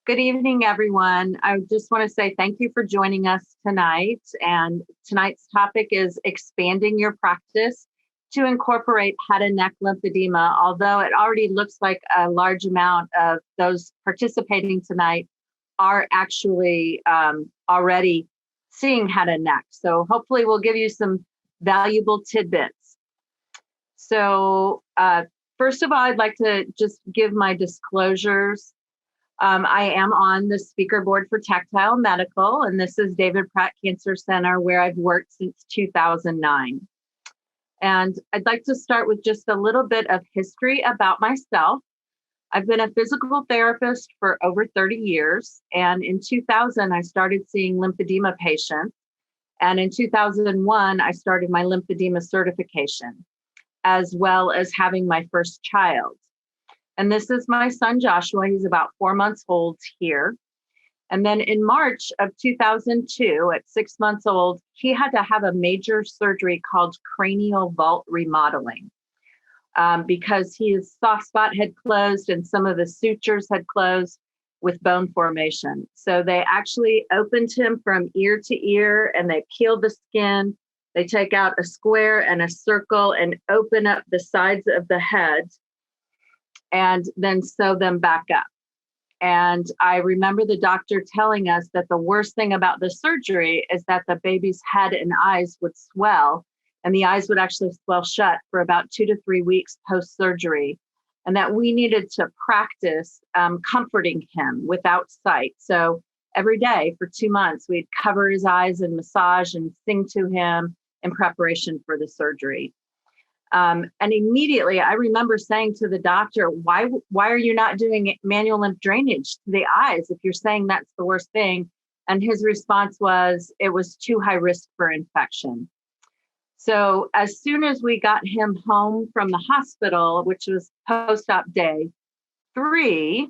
Good evening, everyone. I just want to say thank you for joining us tonight. And tonight's topic is expanding your practice to incorporate head and neck lymphedema. Although it already looks like a large amount of those participating tonight are actually already seeing head and neck. So hopefully we'll give you some valuable tidbits. So first of all, I'd like to just give my disclosures. I am on the speaker board for Tactile Medical, and this is David Pratt Cancer Center, where I've worked since 2009. And I'd like to start with just a little bit of history about myself. I've been a physical therapist for over 30 years, and in 2000, I started seeing lymphedema patients. And in 2001, I started my lymphedema certification, as well as having my first child. And this is my son, Joshua. He's about 4 months old here. And then in March of 2002, at 6 months old, he had to have a major surgery called cranial vault remodeling because his soft spot had closed and some of the sutures had closed with bone formation. So they actually opened him from ear to ear and they peeled the skin. They take out a square and a circle and open up the sides of the head and then sew them back up. And I remember the doctor telling us that the worst thing about the surgery is that the baby's head and eyes would swell, and the eyes would actually swell shut for about 2 to 3 weeks post-surgery, and that we needed to practice comforting him without sight. So every day for 2 months, we'd cover his eyes and massage and sing to him in preparation for the surgery. And immediately I remember saying to the doctor, why are you not doing manual lymph drainage to the eyes if you're saying that's the worst thing? And his response was, it was too high risk for infection. So as soon as we got him home from the hospital, which was post-op day 3,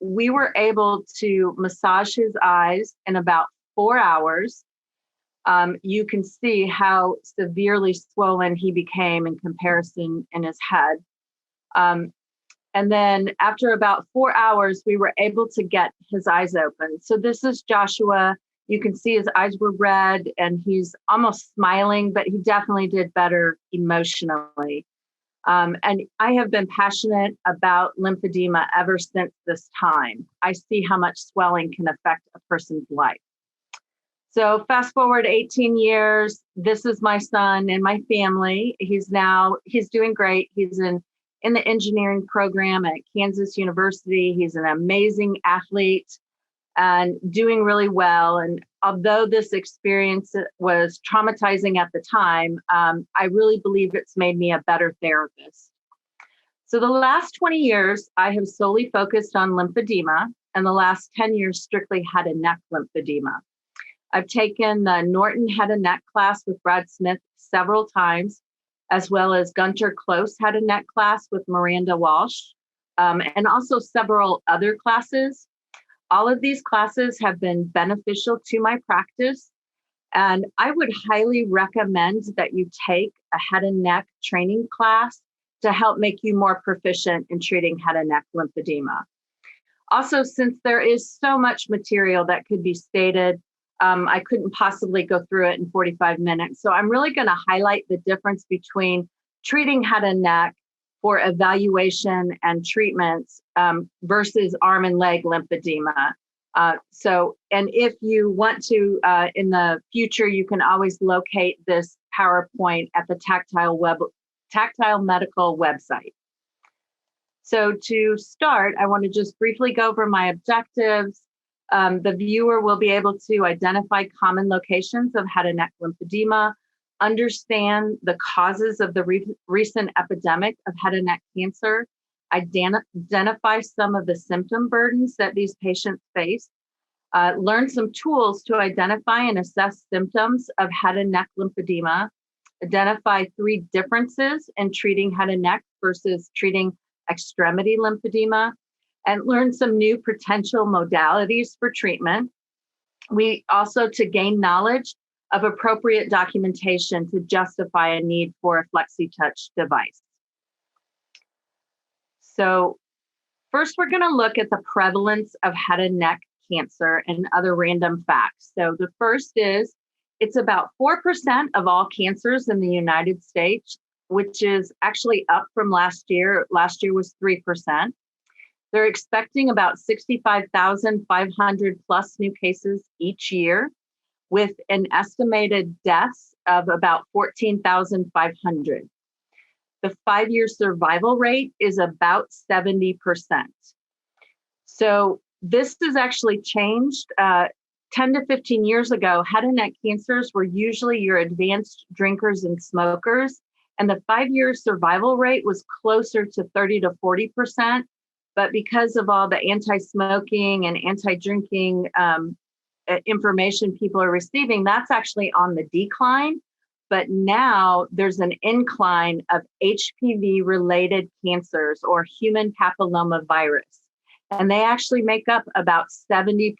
we were able to massage his eyes in about 4 hours. You can see how severely swollen he became in comparison in his head. And then after about 4 hours, we were able to get his eyes open. So this is Joshua. You can see his eyes were red and he's almost smiling, but he definitely did better emotionally. And I have been passionate about lymphedema ever since this time. I see how much swelling can affect a person's life. So fast forward 18 years, this is my son and my family. He's doing great. He's in the engineering program at Kansas University. He's an amazing athlete and doing really well. And although this experience was traumatizing at the time, I really believe it's made me a better therapist. So the last 20 years, I have solely focused on lymphedema, and the last 10 years strictly head and neck lymphedema. I've taken the Norton head and neck class with Brad Smith several times, as well as Gunter Close head and neck class with Miranda Walsh, and also several other classes. All of these classes have been beneficial to my practice, and I would highly recommend that you take a head and neck training class to help make you more proficient in treating head and neck lymphedema. Also, since there is so much material that could be stated, I couldn't possibly go through it in 45 minutes. So I'm really going to highlight the difference between treating head and neck for evaluation and treatments versus arm and leg lymphedema. And if you want to, in the future, you can always locate this PowerPoint at the Tactile Medical website. So to start, I want to just briefly go over my objectives. The viewer will be able to identify common locations of head and neck lymphedema, understand the causes of the recent epidemic of head and neck cancer, identify some of the symptom burdens that these patients face, learn some tools to identify and assess symptoms of head and neck lymphedema, identify 3 differences in treating head and neck versus treating extremity lymphedema, and learn some new potential modalities for treatment. We also to gain knowledge of appropriate documentation to justify a need for a Flexitouch device. So First, we're going to look at the prevalence of head and neck cancer and other random facts. So the first is it's about 4% of all cancers in the United States, which is actually up from last year. Last year was 3%. They're expecting about 65,500 plus new cases each year, with an estimated deaths of about 14,500. The 5-year survival rate is about 70%. So this has actually changed. 10 to 15 years ago, head and neck cancers were usually your advanced drinkers and smokers, and the 5-year survival rate was closer to 30 to 40%. But because of all the anti-smoking and anti-drinking information people are receiving, that's actually on the decline. But now there's an incline of HPV-related cancers or human papillomavirus. And they actually make up about 70%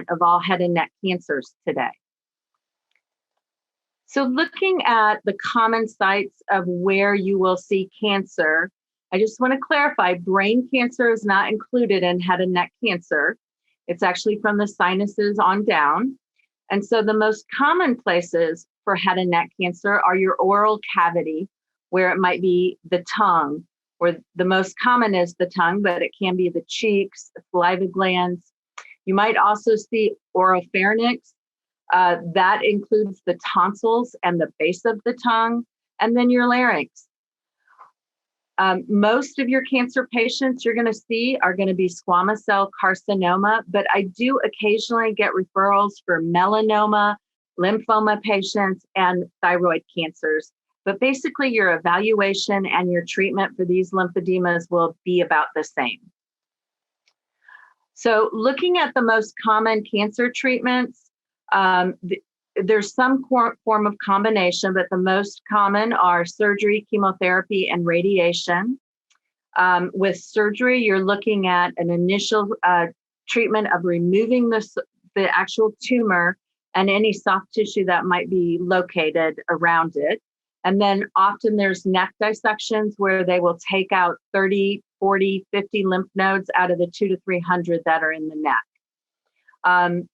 of all head and neck cancers today. So looking at the common sites of where you will see cancer, I just want to clarify, brain cancer is not included in head and neck cancer. It's actually from the sinuses on down. And so the most common places for head and neck cancer are your oral cavity, where it might be the tongue, or the most common is the tongue, but it can be the cheeks, the saliva glands. You might also see oropharynx. That includes the tonsils and the base of the tongue, and then your larynx. Most of your cancer patients you're going to see are going to be squamous cell carcinoma, but I do occasionally get referrals for melanoma, lymphoma patients, and thyroid cancers. But basically, your evaluation and your treatment for these lymphedemas will be about the same. So looking at the most common cancer treatments, there's some form of combination, but the most common are surgery, chemotherapy, and radiation. With surgery, you're looking at an initial treatment of removing the actual tumor and any soft tissue that might be located around it. And then often there's neck dissections where they will take out 30, 40, 50 lymph nodes out of the 200 to 300 that are in the neck. And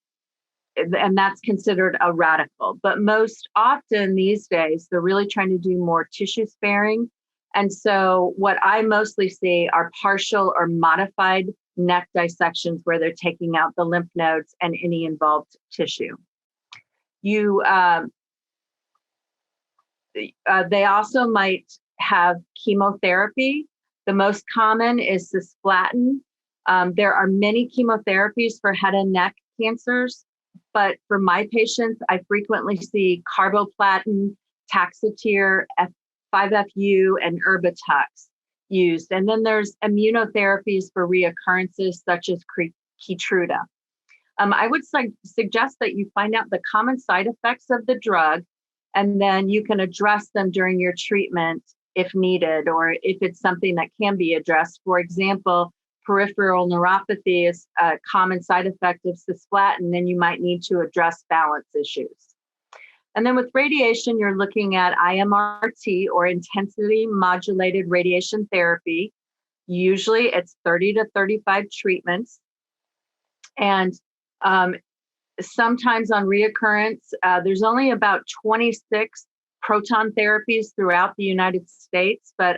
that's considered a radical. But most often these days, they're really trying to do more tissue sparing. And so what I mostly see are partial or modified neck dissections where they're taking out the lymph nodes and any involved tissue. They also might have chemotherapy. The most common is cisplatin. There are many chemotherapies for head and neck cancers, but for my patients, I frequently see carboplatin, Taxotere, 5FU, and Erbitux used. And then there's immunotherapies for reoccurrences such as Keytruda. I would suggest that you find out the common side effects of the drug, and then you can address them during your treatment if needed, or if it's something that can be addressed. For example, peripheral neuropathy is a common side effect of cisplatin, and you might need to address balance issues. And then with radiation, you're looking at IMRT, or intensity modulated radiation therapy. Usually it's 30 to 35 treatments. And sometimes on reoccurrence, there's only about 26 proton therapies throughout the United States, but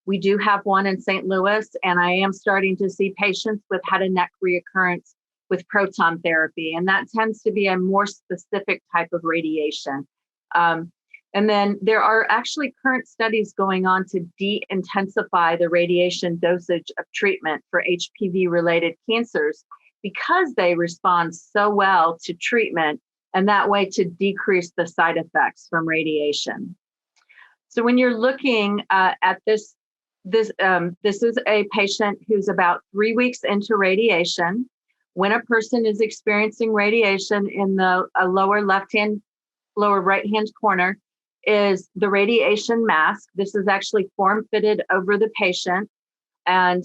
we do have one in St. Louis, and I am starting to see patients with head and neck reoccurrence with proton therapy, and that tends to be a more specific type of radiation. And then there are actually current studies going on to de-intensify the radiation dosage of treatment for HPV-related cancers because they respond so well to treatment, and that way to decrease the side effects from radiation. So when you're looking at this is a patient who's about 3 weeks into radiation. When a person is experiencing radiation in the lower right-hand corner is the radiation mask. This is actually form-fitted over the patient, and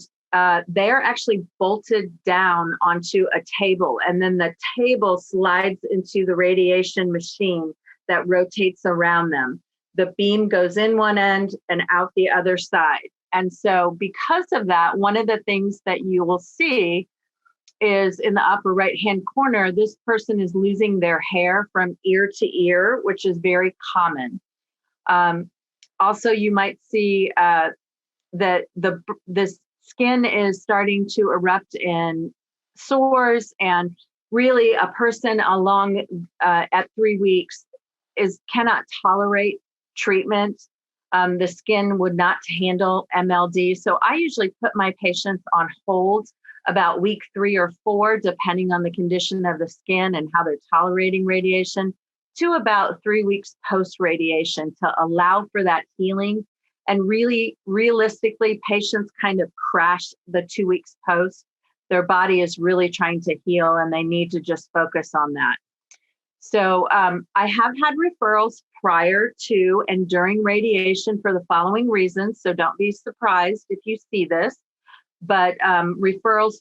they are actually bolted down onto a table, and then the table slides into the radiation machine that rotates around them. The beam goes in one end and out the other side. And so because of that, one of the things that you will see is in the upper right-hand corner, this person is losing their hair from ear to ear, which is very common. Also, you might see that the skin is starting to erupt in sores, and really a person along at 3 weeks cannot tolerate treatment. The skin would not handle MLD. So I usually put my patients on hold about week 3 or 4, depending on the condition of the skin and how they're tolerating radiation, to about 3 weeks post-radiation to allow for that healing. And really, realistically, patients kind of crash the 2 weeks post. Their body is really trying to heal, and they need to just focus on that. So I have had referrals prior to and during radiation for the following reasons. So don't be surprised if you see this. But referrals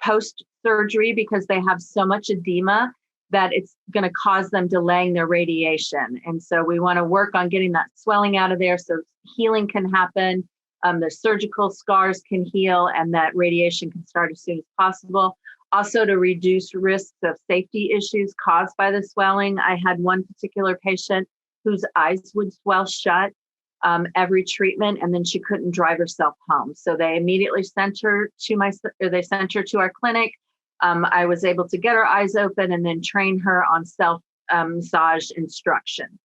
post-surgery, because they have so much edema that it's going to cause them delaying their radiation. And so we want to work on getting that swelling out of there so healing can happen, the surgical scars can heal, and that radiation can start as soon as possible. Also, to reduce risks of safety issues caused by the swelling. I had one particular patient whose eyes would swell shut every treatment, and then she couldn't drive herself home. So they immediately sent her to our clinic. I was able to get her eyes open and then train her on self massage instruction.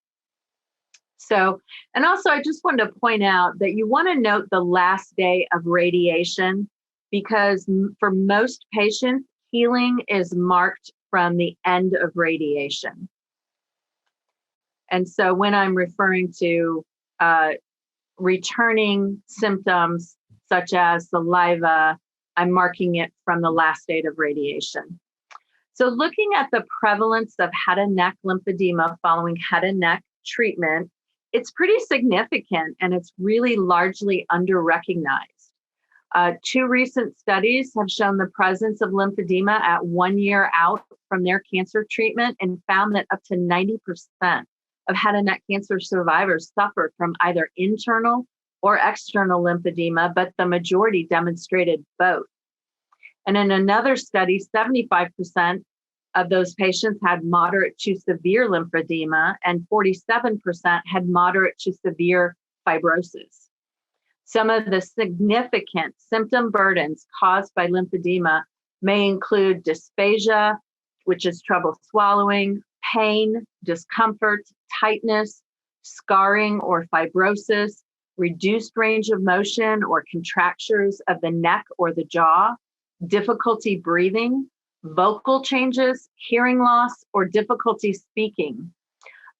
So, and also I just wanted to point out that you want to note the last day of radiation, because for most patients, healing is marked from the end of radiation. And so when I'm referring to returning symptoms such as saliva, I'm marking it from the last date of radiation. So looking at the prevalence of head and neck lymphedema following head and neck treatment, it's pretty significant, and it's really largely under-recognized. 2 recent studies have shown the presence of lymphedema at 1 year out from their cancer treatment, and found that up to 90% of head and neck cancer survivors suffered from either internal or external lymphedema, but the majority demonstrated both. And in another study, 75% of those patients had moderate to severe lymphedema, and 47% had moderate to severe fibrosis. Some of the significant symptom burdens caused by lymphedema may include dysphagia, which is trouble swallowing, pain, discomfort, tightness, scarring or fibrosis, reduced range of motion or contractures of the neck or the jaw, difficulty breathing, vocal changes, hearing loss, or difficulty speaking.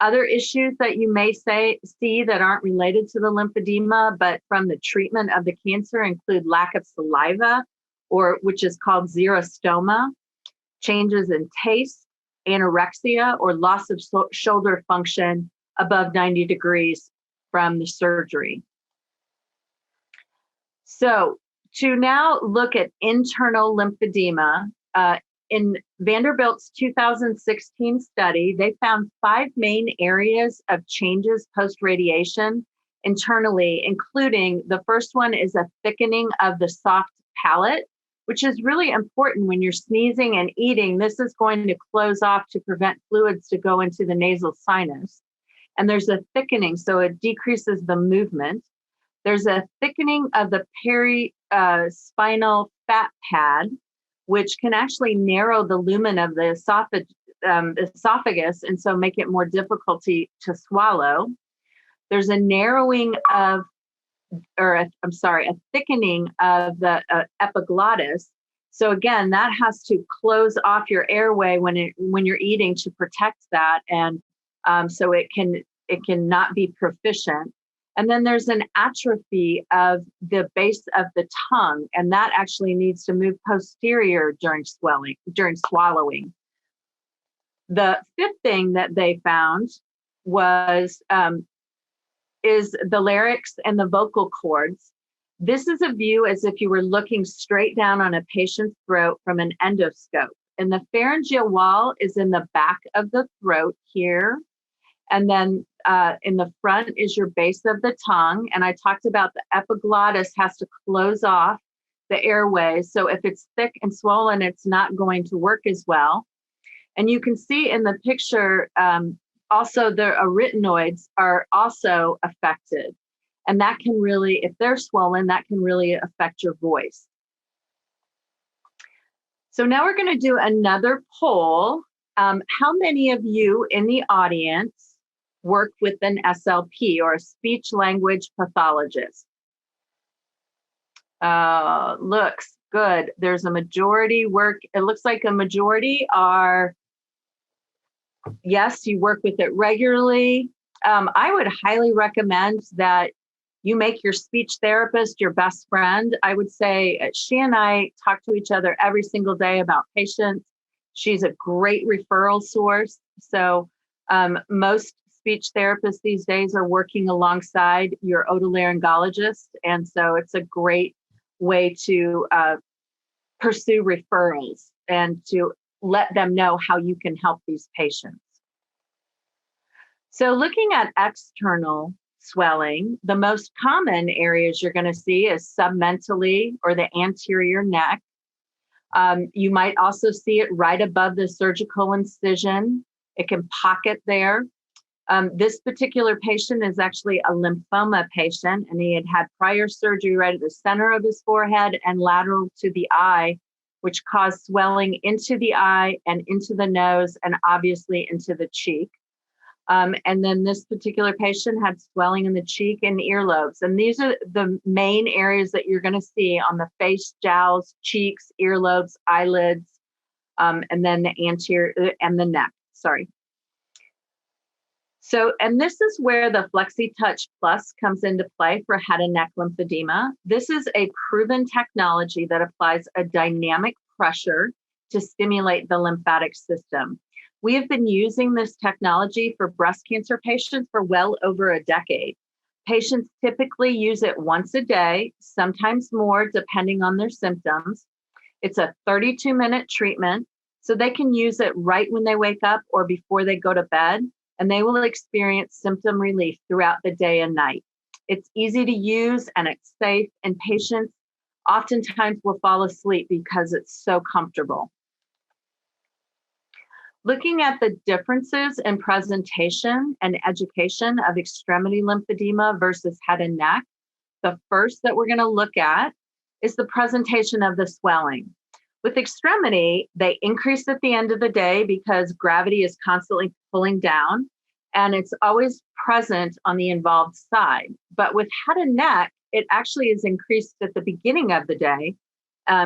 Other issues that you may see that aren't related to the lymphedema, but from the treatment of the cancer, include lack of saliva, or which is called xerostoma, changes in taste, anorexia, or loss of shoulder function above 90 degrees from the surgery. So to now look at internal lymphedema, in Vanderbilt's 2016 study, they found 5 main areas of changes post-radiation internally, including the first one is a thickening of the soft palate, which is really important when you're sneezing and eating. This is going to close off to prevent fluids to go into the nasal sinus. And there's a thickening, so it decreases the movement. There's a thickening of the perispinal fat pad, which can actually narrow the lumen of the esophagus, and so make it more difficult to swallow. There's a narrowing of, a thickening of the epiglottis. So again, that has to close off your airway when you're eating to protect that, and so it can not be proficient. And then there's an atrophy of the base of the tongue, and that actually needs to move posterior during swallowing. The 5th thing that they found is the larynx and the vocal cords. This is a view as if you were looking straight down on a patient's throat from an endoscope. And the pharyngeal wall is in the back of the throat here. And then in the front is your base of the tongue. And I talked about the epiglottis has to close off the airways. So if it's thick and swollen, it's not going to work as well. And you can see in the picture, also the arytenoids are also affected. And that can really, if they're swollen, that can really affect your voice. So now we're going to do another poll. How many of you in the audience work with an SLP or a speech language pathologist? Looks good. There's a majority work. It looks like a majority are, yes, you work with it regularly. I would highly recommend that you make your speech therapist your best friend. I would say she and I talk to each other every single day about patients. She's a great referral source. So most speech therapists these days are working alongside your otolaryngologist. And so it's a great way to pursue referrals and to let them know how you can help these patients. So looking at external swelling, the most common areas you're going to see is submentally or the anterior neck. You might also see it right above the surgical incision. It can pocket there. This particular patient is actually a lymphoma patient, and he had had prior surgery right at the center of his forehead and lateral to the eye, which caused swelling into the eye and into the nose and obviously into the cheek. And then this particular patient had swelling in the cheek and earlobes. And these are the main areas that you're going to see on the face, jowls, cheeks, earlobes, eyelids, and then the anterior and the neck. Sorry. So, and this is where the Flexitouch Plus comes into play for head and neck lymphedema. This is a proven technology that applies a dynamic pressure to stimulate the lymphatic system. We have been using this technology for breast cancer patients for well over a decade. Patients typically use it once a day, sometimes more, depending on their symptoms. It's a 32-minute treatment, so they can use it right when they wake up or before they go to bed, and they will experience symptom relief throughout the day and night. It's easy to use and it's safe, and patients oftentimes will fall asleep because it's so comfortable. Looking at the differences in presentation and education of extremity lymphedema versus head and neck, the first that we're going to look at is the presentation of the swelling. With extremity, they increase at the end of the day because gravity is constantly pulling down, and it's always present on the involved side. But with head and neck, it actually is increased at the beginning of the day.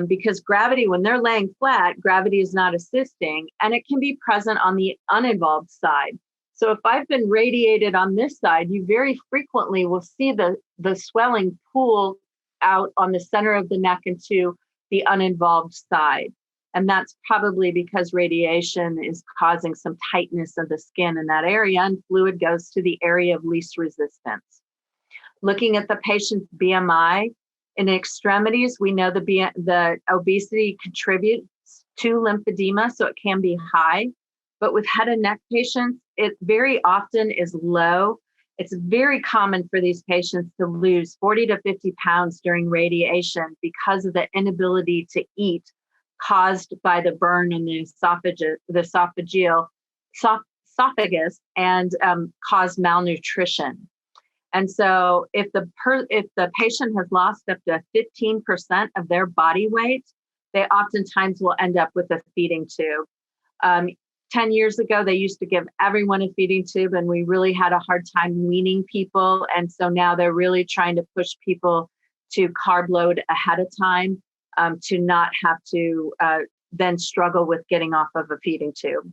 Because gravity, when they're laying flat, gravity is not assisting, and it can be present on the uninvolved side. So if I've been radiated on this side, you very frequently will see the swelling pool out on the center of the neck into the uninvolved side. And that's probably because radiation is causing some tightness of the skin in that area, and fluid goes to the area of least resistance. Looking at the patient's BMI, in extremities, we know the obesity contributes to lymphedema, so it can be high. But with head and neck patients, it very often is low. It's very common for these patients to lose 40 to 50 pounds during radiation because of the inability to eat caused by the burn in the esophagus and cause malnutrition. And so if the patient has lost up to 15% of their body weight, they oftentimes will end up with a feeding tube. 10 years ago, they used to give everyone a feeding tube, and we really had a hard time weaning people. And so now they're really trying to push people to carb load ahead of time to not have to then struggle with getting off of a feeding tube.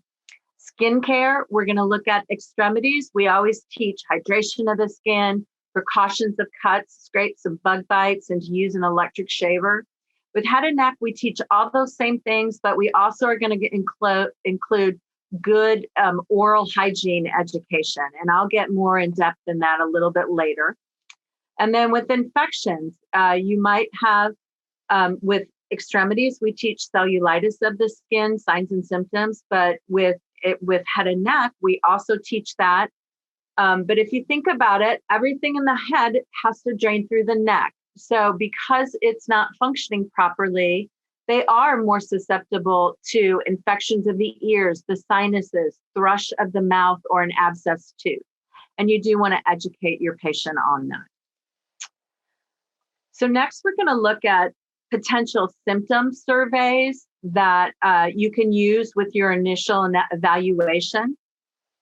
Skincare, we're going to look at extremities. We always teach hydration of the skin, precautions of cuts, scrapes, and bug bites, and to use an electric shaver. With head and neck, we teach all those same things, but we also are going to include good oral hygiene education. And I'll get more in depth in that a little bit later. And then with infections, you might have, with extremities, we teach cellulitis of the skin, signs and symptoms, but with head and neck, we also teach that. But if you think about it, everything in the head has to drain through the neck. So because it's not functioning properly, they are more susceptible to infections of the ears, the sinuses, thrush of the mouth, or an abscessed tooth. And you do want to educate your patient on that. So next, we're going to look at potential symptom surveys that you can use with your initial evaluation.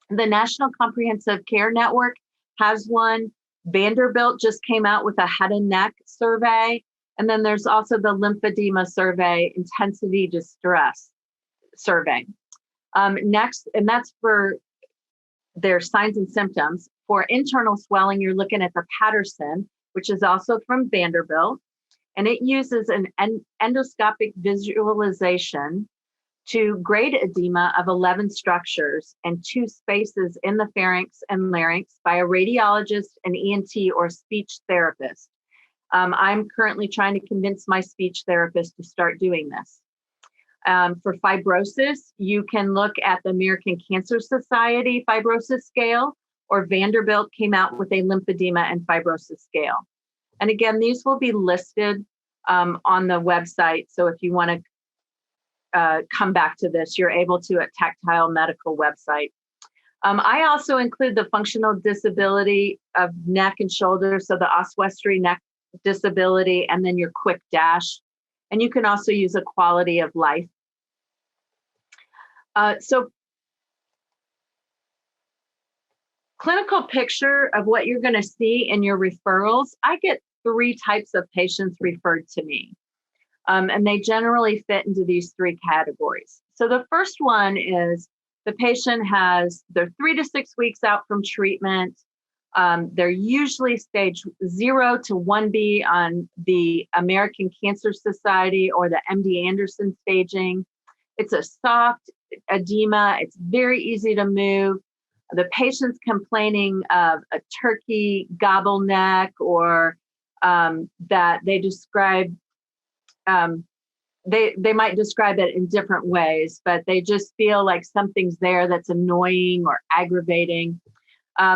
The National Comprehensive Care Network has one. Vanderbilt just came out with a head and neck survey. And then there's also the Lymphedema survey, intensity distress survey. Next, and that's for their signs and symptoms. For internal swelling, you're looking at the Patterson, which is also from Vanderbilt. And it uses an endoscopic visualization to grade edema of 11 structures and 2 spaces in the pharynx and larynx by a radiologist, an ENT, or speech therapist. I'm currently trying to convince my speech therapist to start doing this. For fibrosis, you can look at the American Cancer Society fibrosis scale, or Vanderbilt came out with a lymphedema and fibrosis scale. And again, these will be listed on the website. So if you want to come back to this, you're able to at Tactile Medical website. I also include the functional disability of neck and shoulders, so the Oswestry neck disability, and then your quick dash. And you can also use a quality of life. So clinical picture of what you're going to see in your referrals. I get 3 types of patients referred to me. And they generally fit into these 3 categories. So the first one is the patient they're 3 to 6 weeks out from treatment. They're usually stage 0 to 1B on the American Cancer Society or the MD Anderson staging. It's a soft edema. It's very easy to move. The patient's complaining of a turkey gobble neck, or that they describe, they might describe it in different ways, but they just feel like something's there that's annoying or aggravating.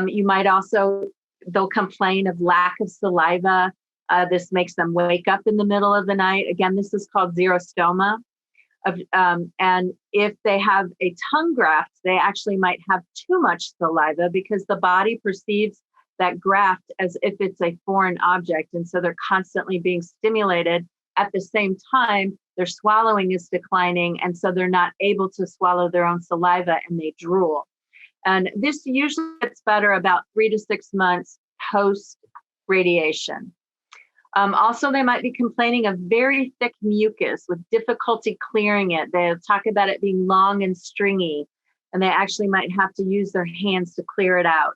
You might also, they'll complain of lack of saliva. This makes them wake up in the middle of the night. Again, this is called xerostoma. And if they have a tongue graft, they actually might have too much saliva because the body perceives that graft as if it's a foreign object. And so they're constantly being stimulated. At the same time, their swallowing is declining. And so they're not able to swallow their own saliva and they drool. And this usually gets better about 3 to 6 months post radiation. Also, they might be complaining of very thick mucus with difficulty clearing it. They'll talk about it being long and stringy, and they actually might have to use their hands to clear it out.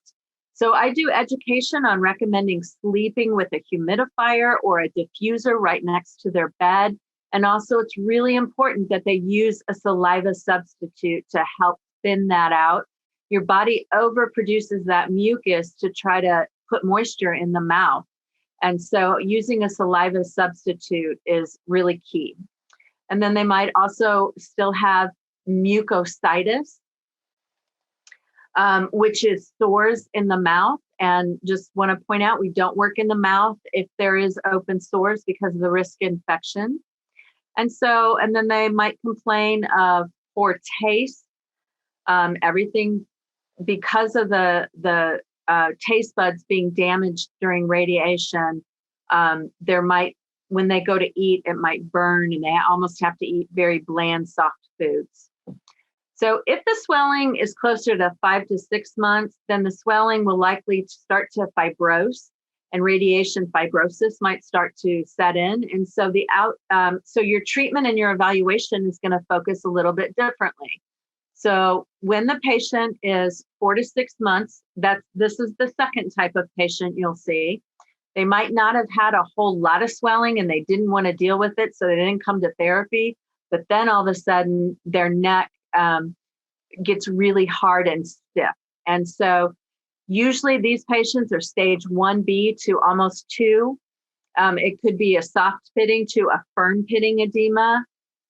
So I do education on recommending sleeping with a humidifier or a diffuser right next to their bed. And also, it's really important that they use a saliva substitute to help thin that out. Your body overproduces that mucus to try to put moisture in the mouth. And so using a saliva substitute is really key. And then they might also still have mucositis, which is sores in the mouth. And just want to point out, we don't work in the mouth if there is open sores because of the risk of infection. And then they might complain of poor taste, everything because of the taste buds being damaged during radiation. There might, when they go to eat, it might burn and they almost have to eat very bland, soft foods. So if the swelling is closer to 5 to 6 months, then the swelling will likely start to fibrose and radiation fibrosis might start to set in. And so so your treatment and your evaluation is going to focus a little bit differently. So when the patient is 4 to 6 months, this is the second type of patient you'll see. They might not have had a whole lot of swelling and they didn't want to deal with it, so they didn't come to therapy. But then all of a sudden, their neck gets really hard and stiff. And so usually these patients are stage 1B to almost 2. It could be a soft pitting to a firm pitting edema.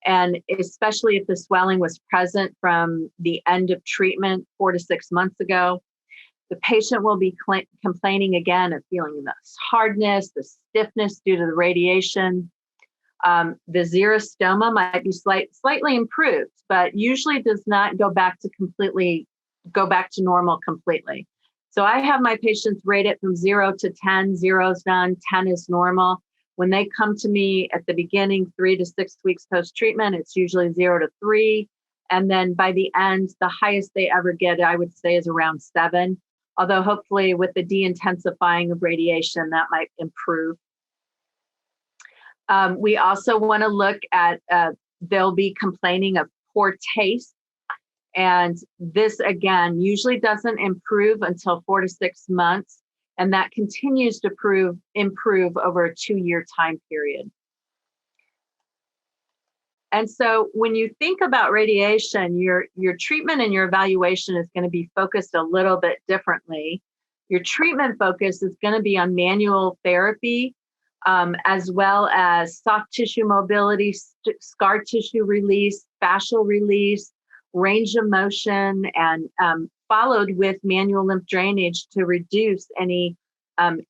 And especially if the swelling was present from the end of treatment 4 to 6 months ago. The patient will be complaining again of feeling this hardness, the stiffness due to the radiation. The xerostoma might be slightly improved, but usually does not go back to normal completely. So I have my patients rate it from 0 to 10. 0 is none, 10 is normal. When they come to me at the beginning, 3 to 6 weeks post-treatment, it's usually 0 to 3. And then by the end, the highest they ever get, I would say, is around 7. Although hopefully with the de-intensifying of radiation, that might improve. We also want to look at, they'll be complaining of poor taste. And this, again, usually doesn't improve until 4 to 6 months. And that continues to improve over a 2-year time period. And so when you think about radiation, your treatment and your evaluation is going to be focused a little bit differently. Your treatment focus is going to be on manual therapy, as well as soft tissue mobility, scar tissue release, fascial release, range of motion, and followed with manual lymph drainage to reduce any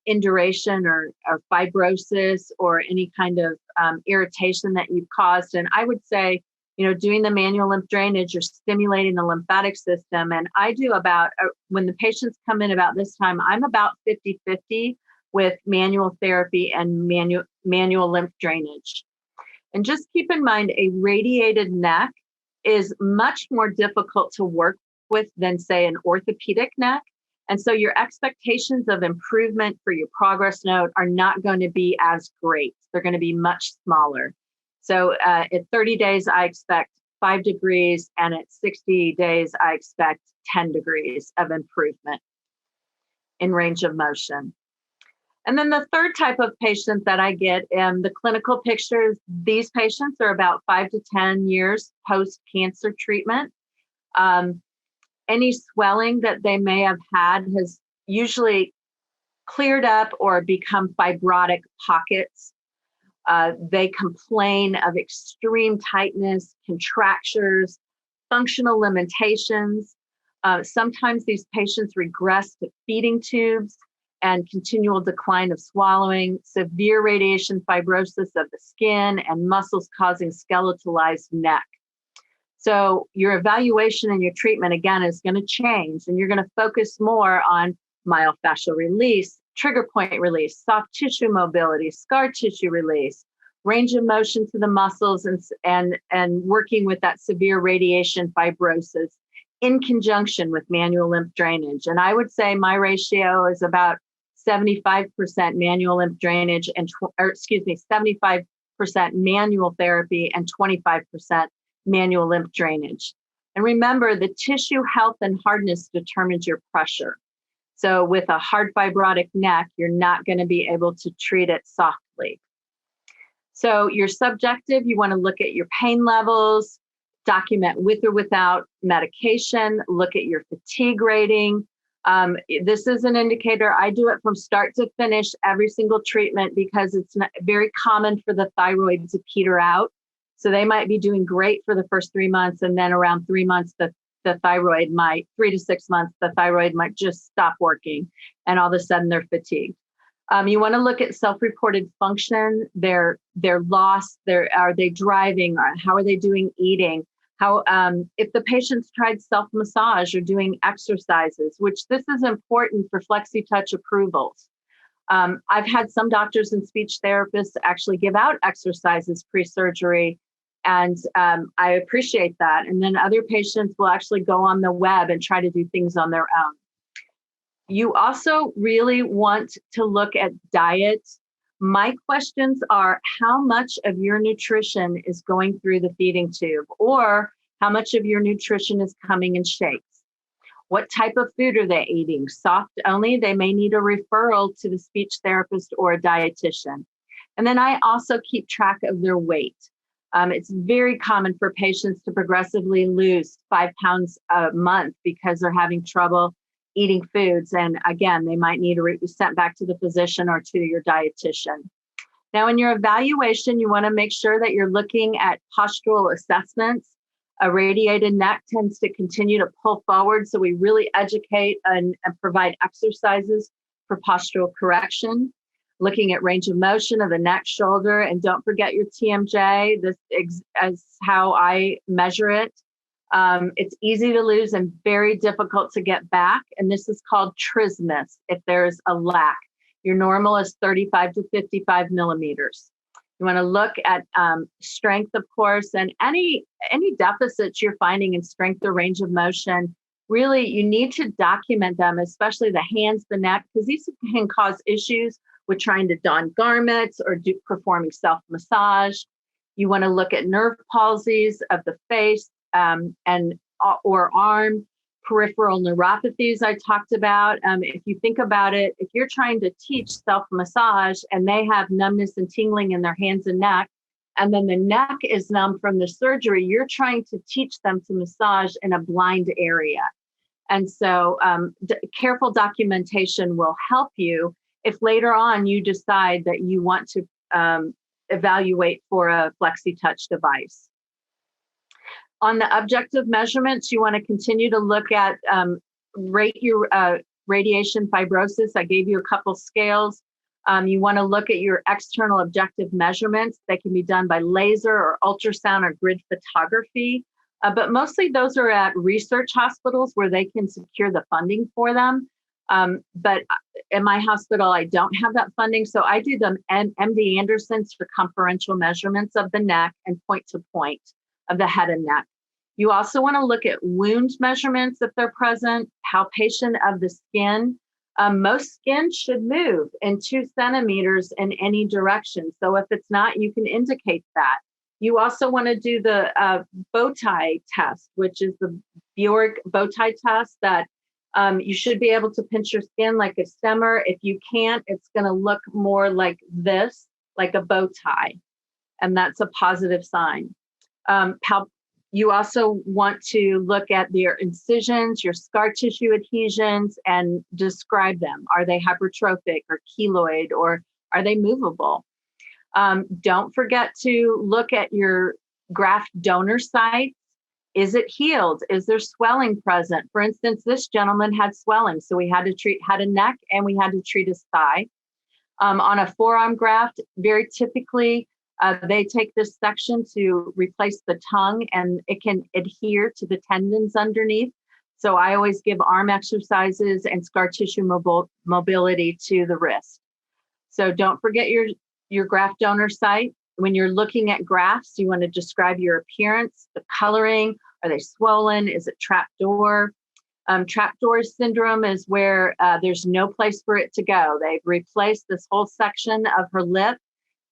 induration or fibrosis or any kind of irritation that you've caused. And I would say, doing the manual lymph drainage, you're stimulating the lymphatic system. And I do about, when the patients come in about this time, I'm about 50-50 with manual therapy and manual lymph drainage. And just keep in mind, a radiated neck is much more difficult to work with than, say, an orthopedic neck. And so your expectations of improvement for your progress note are not going to be as great. They're going to be much smaller. So at 30 days, I expect 5 degrees, and at 60 days, I expect 10 degrees of improvement in range of motion. And then the third type of patient that I get in the clinical pictures, these patients are about 5 to 10 years post-cancer treatment. Any swelling that they may have had has usually cleared up or become fibrotic pockets. They complain of extreme tightness, contractures, functional limitations. Sometimes these patients regress to feeding tubes and continual decline of swallowing, severe radiation fibrosis of the skin and muscles causing skeletalized neck. So your evaluation and your treatment, again, is going to change, and you're going to focus more on myofascial release, trigger point release, soft tissue mobility, scar tissue release, range of motion to the muscles, and working with that severe radiation fibrosis in conjunction with manual lymph drainage. And I would say my ratio is about 75% manual lymph drainage and 75% manual therapy and 25% manual lymph drainage. And remember, the tissue health and hardness determines your pressure. So with a hard fibrotic neck, you're not going to be able to treat it softly. So you're subjective. You want to look at your pain levels, document with or without medication, look at your fatigue rating. This is an indicator. I do it from start to finish every single treatment because it's very common for the thyroid to peter out. So they might be doing great for the first 3 months, and then around 3 months, the thyroid might, 3 to 6 months, the thyroid might just stop working, and all of a sudden they're fatigued. You want to look at self-reported function, their loss, are they driving, or how are they doing eating? How if the patient's tried self-massage or doing exercises, which this is important for Flexitouch approvals. I've had some doctors and speech therapists actually give out exercises pre-surgery, and I appreciate that. And then other patients will actually go on the web and try to do things on their own. You also really want to look at diet. My questions are, how much of your nutrition is going through the feeding tube, or how much of your nutrition is coming in shakes? What type of food are they eating? Soft only? They may need a referral to the speech therapist or a dietitian. And then I also keep track of their weight. It's very common for patients to progressively lose 5 pounds a month because they're having trouble eating foods. And again, they might need to be sent back to the physician or to your dietitian. Now, in your evaluation, you want to make sure that you're looking at postural assessments. A radiated neck tends to continue to pull forward. So we really educate and provide exercises for postural correction, looking at range of motion of the neck, shoulder, and don't forget your TMJ. This is how I measure it. It's easy to lose and very difficult to get back. And this is called trismus if there's a lack. Your normal is 35 to 55 millimeters. You want to look at strength, of course, and any deficits you're finding in strength or range of motion. Really, you need to document them, especially the hands, the neck, because these can cause issues with trying to don garments or performing self-massage. You want to look at nerve palsies of the face or arm, peripheral neuropathies I talked about. If you think about it, if you're trying to teach self-massage and they have numbness and tingling in their hands and neck, and then the neck is numb from the surgery, you're trying to teach them to massage in a blind area. And so careful documentation will help you if later on you decide that you want to evaluate for a Flexitouch device. On the objective measurements, you want to continue to look at rate your radiation fibrosis. I gave you a couple scales. You want to look at your external objective measurements. They can be done by laser or ultrasound or grid photography. But mostly those are at research hospitals where they can secure the funding for them. But in my hospital, I don't have that funding. So I do them MD Anderson's circumferential measurements of the neck and point to point of the head and neck. You also want to look at wound measurements if they're present, palpation of the skin. Most skin should move in 2 centimeters in any direction. So if it's not, you can indicate that. You also want to do the bow tie test, which is the Bjork bow tie test that you should be able to pinch your skin like a stemmer. If you can't, it's going to look more like this, like a bow tie. And that's a positive sign. You also want to look at your incisions, your scar tissue adhesions, and describe them. Are they hypertrophic or keloid, or are they movable? Don't forget to look at your graft donor site. Is it healed? Is there swelling present? For instance, this gentleman had swelling, so we had to treat head and neck, and we had to treat his thigh. On a forearm graft, very typically, they take this section to replace the tongue, and it can adhere to the tendons underneath. So I always give arm exercises and scar tissue mobility to the wrist. So don't forget your graft donor site. When you're looking at grafts, you want to describe your appearance, the coloring. Are they swollen? Is it trapdoor? Trapdoor syndrome is where there's no place for it to go. They've replaced this whole section of her lip,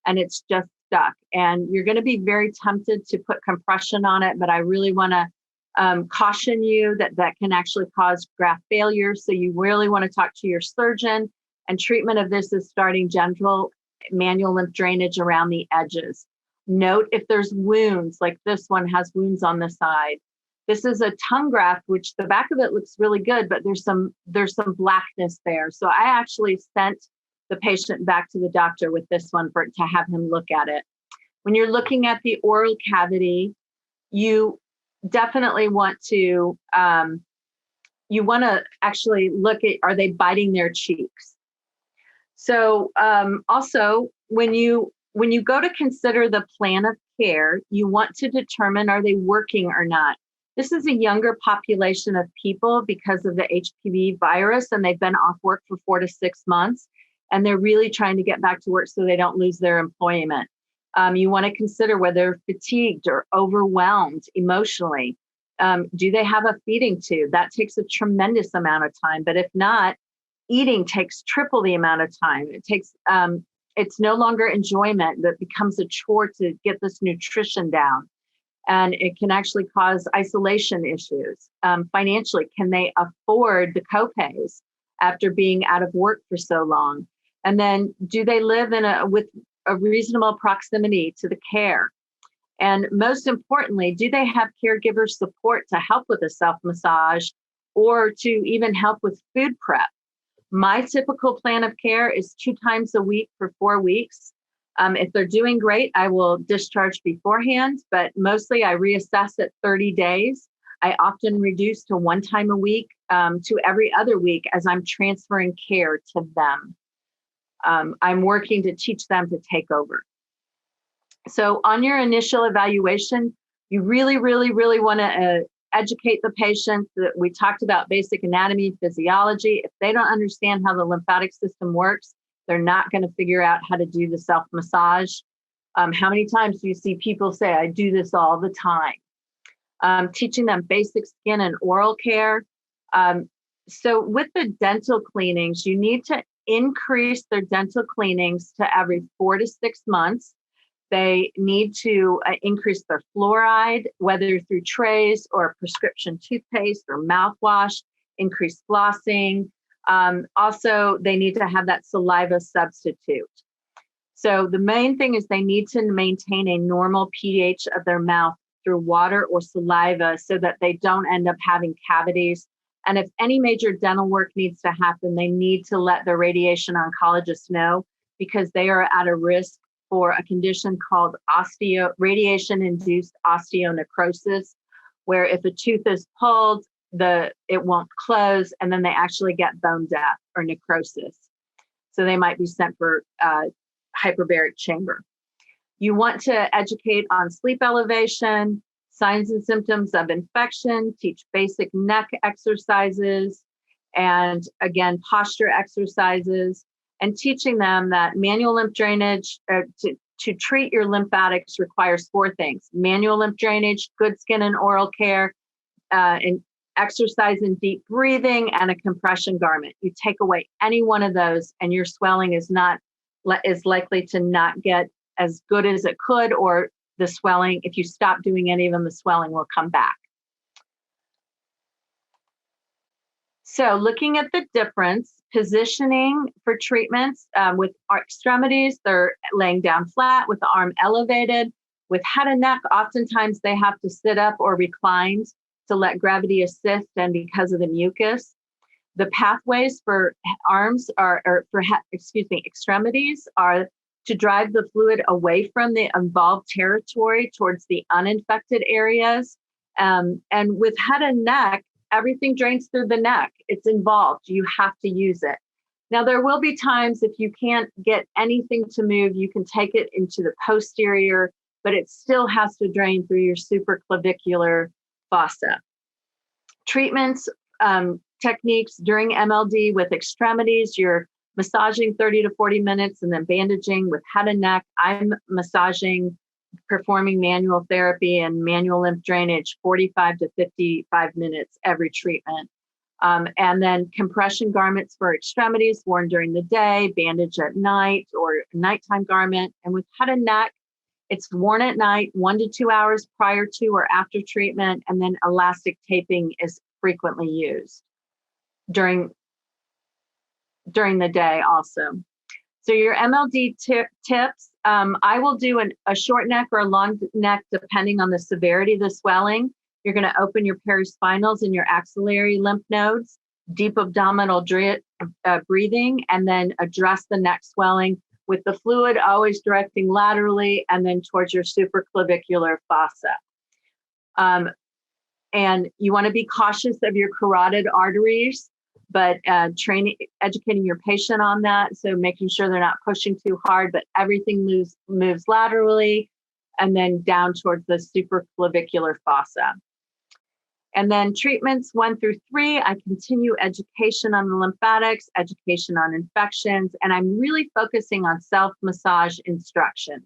and it's just stuck. And you're going to be very tempted to put compression on it, but I really want to caution you that can actually cause graft failure. So you really want to talk to your surgeon, and treatment of this is starting gentle manual lymph drainage around the edges. Note if there's wounds, like this one has wounds on the side. This is a tongue graft, which the back of it looks really good, but there's some blackness there. So I actually sent the patient back to the doctor with this one to have him look at it. When you're looking at the oral cavity, you definitely want to actually look at, are they biting their cheeks? So also, when you go to consider the plan of care, you want to determine, are they working or not? This is a younger population of people because of the HPV virus, and they've been off work for 4 to 6 months, and they're really trying to get back to work so they don't lose their employment. You want to consider whether they're fatigued or overwhelmed emotionally. Do they have a feeding tube? That takes a tremendous amount of time, but if not, eating takes triple the amount of time. It takes, it's no longer enjoyment, that becomes a chore to get this nutrition down. And it can actually cause isolation issues. Financially, can they afford the copays after being out of work for so long? And then do they live with a reasonable proximity to the care? And most importantly, do they have caregiver support to help with a self-massage or to even help with food prep? My typical plan of care is 2 times a week for 4 weeks. If they're doing great, I will discharge beforehand, but mostly I reassess at 30 days. I often reduce to 1 time a week to every other week as I'm transferring care to them. I'm working to teach them to take over. So on your initial evaluation, you really, really, really want to educate the patient. That we talked about basic anatomy, physiology. If they don't understand how the lymphatic system works, they're not going to figure out how to do the self-massage. How many times do you see people say, I do this all the time? Teaching them basic skin and oral care. So with the dental cleanings, you need to increase their dental cleanings to every 4 to 6 months. They need to increase their fluoride, whether through trays or prescription toothpaste or mouthwash, increase flossing. Also, they need to have that saliva substitute. So the main thing is they need to maintain a normal pH of their mouth through water or saliva so that they don't end up having cavities. And if any major dental work needs to happen, they need to let their radiation oncologist know, because they are at a risk for a condition called radiation-induced osteonecrosis, where if a tooth is pulled, it won't close, and then they actually get bone death or necrosis. So they might be sent for hyperbaric chamber. You want to educate on sleep elevation, signs and symptoms of infection, teach basic neck exercises, and again, posture exercises, and teaching them that manual lymph drainage to treat your lymphatics requires 4 things: manual lymph drainage, good skin and oral care, and exercise and deep breathing, and a compression garment. You take away any one of those and your swelling is likely to not get as good as it could, or the swelling, if you stop doing any of them, the swelling will come back. So looking at the difference, positioning for treatments with our extremities, they're laying down flat with the arm elevated. With head and neck, oftentimes they have to sit up or reclined to let gravity assist, and because of the mucus. The pathways for extremities are to drive the fluid away from the involved territory towards the uninfected areas. And with head and neck, everything drains through the neck. It's involved. You have to use it. Now, there will be times if you can't get anything to move, you can take it into the posterior, but it still has to drain through your supraclavicular fossa. Treatments, techniques during MLD with extremities, you're massaging 30 to 40 minutes and then bandaging. With head and neck, I'm massaging, performing manual therapy and manual lymph drainage 45 to 55 minutes every treatment. And then compression garments for extremities worn during the day, bandage at night, or nighttime garment. And with head and neck, it's worn at night 1 to 2 hours prior to or after treatment, and then elastic taping is frequently used during the day also. So your MLD tips, I will do a short neck or a long neck depending on the severity of the swelling. You're going to open your perispinals and your axillary lymph nodes, deep abdominal breathing, and then address the neck swelling with the fluid always directing laterally and then towards your supraclavicular fossa. And you want to be cautious of your carotid arteries, but educating your patient on that. So making sure they're not pushing too hard, but everything moves laterally and then down towards the supraclavicular fossa. And then treatments 1 through 3, I continue education on the lymphatics, education on infections, and I'm really focusing on self-massage instructions,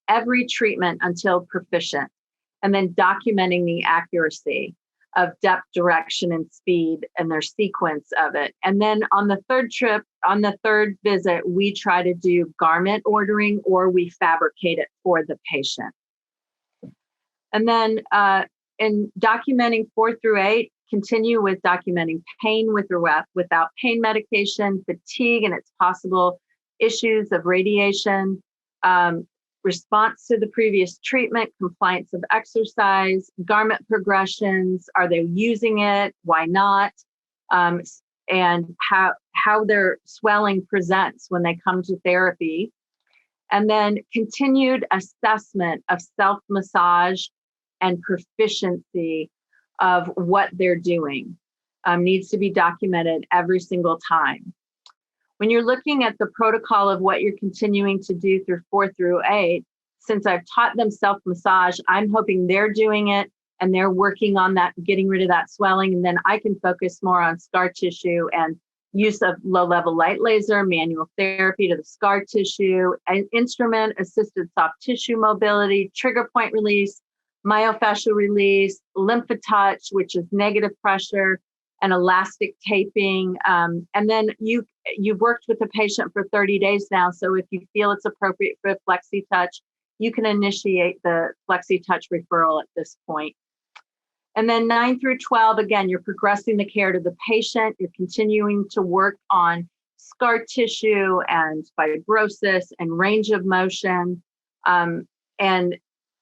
every treatment until proficient, and then documenting the accuracy of depth, direction, and speed and their sequence of it. And then on the third visit, we try to do garment ordering or we fabricate it for the patient. And then in documenting 4 through 8, continue with documenting pain with or without pain medication, fatigue and its possible issues of radiation, response to the previous treatment, compliance of exercise, garment progressions, are they using it, why not, and how their swelling presents when they come to therapy. And then continued assessment of self-massage and proficiency of what they're doing needs to be documented every single time. When you're looking at the protocol of what you're continuing to do through 4 through 8, since I've taught them self-massage, I'm hoping they're doing it and they're working on that, getting rid of that swelling. And then I can focus more on scar tissue and use of low-level light laser, manual therapy to the scar tissue, and instrument-assisted soft tissue mobility, trigger point release, myofascial release, Lymphedema, which is negative pressure, and elastic taping. And then you've worked with the patient for 30 days now. So if you feel it's appropriate for Flexitouch, you can initiate the Flexitouch referral at this point. And then 9 through 12, again, you're progressing the care to the patient. You're continuing to work on scar tissue and fibrosis and range of motion. And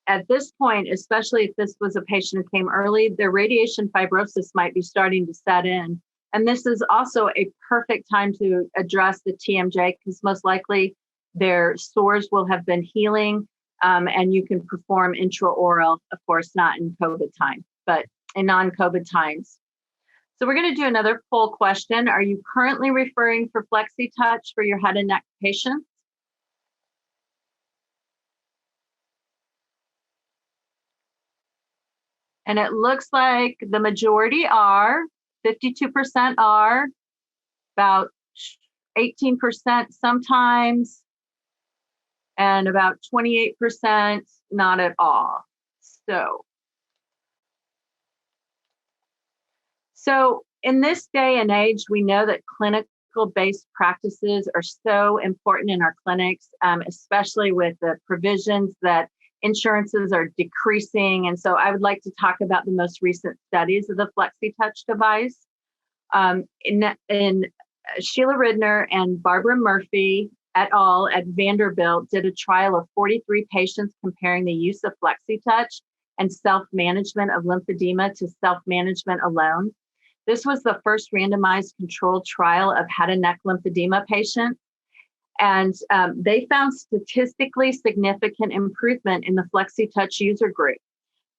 at this point, especially if this was a patient who came early, their radiation fibrosis might be starting to set in. And this is also a perfect time to address the TMJ because most likely their sores will have been healing, and you can perform intraoral, of course, not in COVID time, but in non-COVID times. So we're going to do another poll question. Are you currently referring for Flexitouch for your head and neck patients? And it looks like the majority are, 52% are, about 18% sometimes, and about 28% not at all. So in this day and age, we know that clinical-based practices are so important in our clinics, especially with the provisions that insurances are decreasing. And so I would like to talk about the most recent studies of the Flexitouch device. In Sheila Ridner and Barbara Murphy et al. At Vanderbilt did a trial of 43 patients comparing the use of Flexitouch and self-management of lymphedema to self-management alone. This was the first randomized controlled trial of head and neck lymphedema patients. And they found statistically significant improvement in the Flexitouch user group.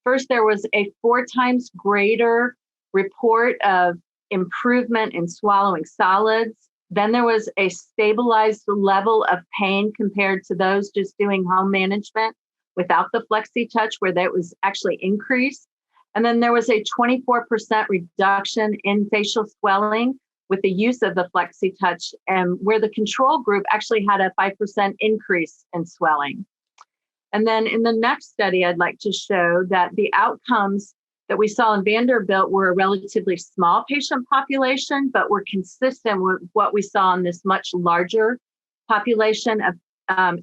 First, there was a 4 times greater report of improvement in swallowing solids. Then there was a stabilized level of pain compared to those just doing home management without the Flexitouch, where that was actually increased. And then there was a 24% reduction in facial swelling with the use of the Flexitouch, and where the control group actually had a 5% increase in swelling. And then in the next study, I'd like to show that the outcomes that we saw in Vanderbilt were a relatively small patient population, but were consistent with what we saw in this much larger population.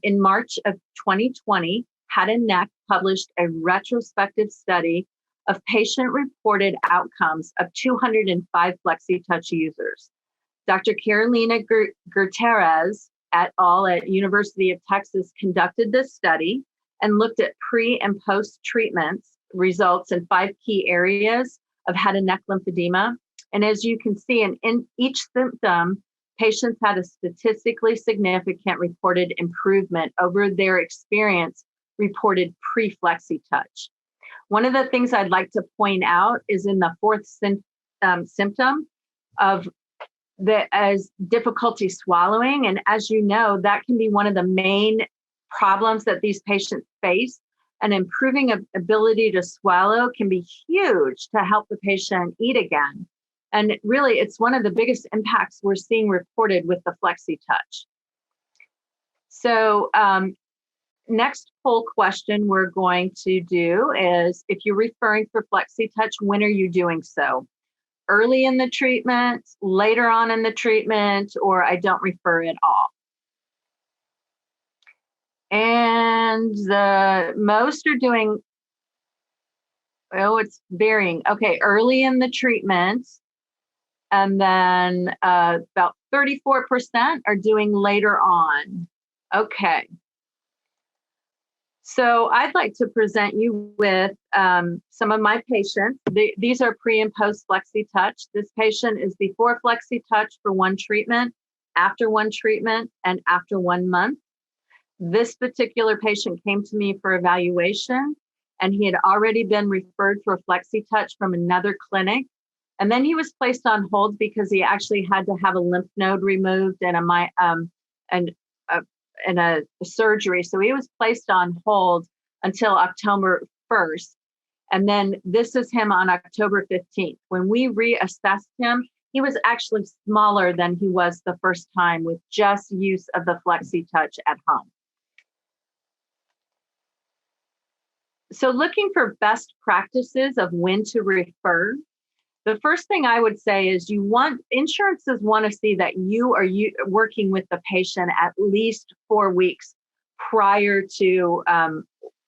In March of 2020, Head and Neck published a retrospective study of patient-reported outcomes of 205 Flexitouch users. Dr. Carolina Gutierrez et al. At University of Texas conducted this study and looked at pre- and post-treatments results in 5 key areas of head and neck lymphedema. And as you can see, in each symptom, patients had a statistically significant reported improvement over their experience reported pre-Flexitouch. One of the things I'd like to point out is in the 4th symptom of as difficulty swallowing. And as you know, that can be one of the main problems that these patients face. And improving ability to swallow can be huge to help the patient eat again. And really, it's one of the biggest impacts we're seeing reported with the Flexitouch. So next poll question we're going to do is, if you're referring for Flexitouch, when are you doing so? Early in the treatment, later on in the treatment, or I don't refer at all? And the most are doing, it's varying. Okay, early in the treatment. And then about 34% are doing later on. Okay. So I'd like to present you with some of my patients. These are pre and post Flexitouch. This patient is before Flexitouch for 1 treatment, after 1 treatment, and after 1 month. This particular patient came to me for evaluation, and he had already been referred for Flexitouch from another clinic. And then he was placed on hold because he actually had to have a lymph node removed and a surgery. So he was placed on hold until October 1st. And then this is him on October 15th. When we reassessed him, he was actually smaller than he was the first time with just use of the Flexitouch at home. So looking for best practices of when to refer, the first thing I would say is insurances want to see that you are working with the patient at least 4 weeks prior to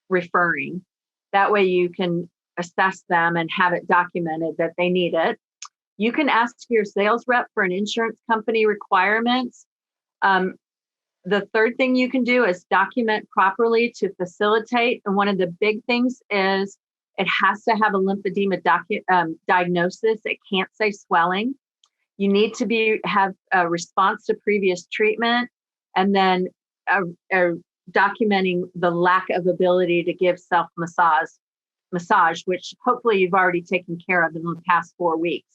referring. That way you can assess them and have it documented that they need it. You can ask your sales rep for an insurance company requirements. The third thing you can do is document properly to facilitate. And one of the big things is it has to have a lymphedema diagnosis. It can't say swelling. You need to have a response to previous treatment, and then documenting the lack of ability to give self-massage, which hopefully you've already taken care of in the past 4 weeks.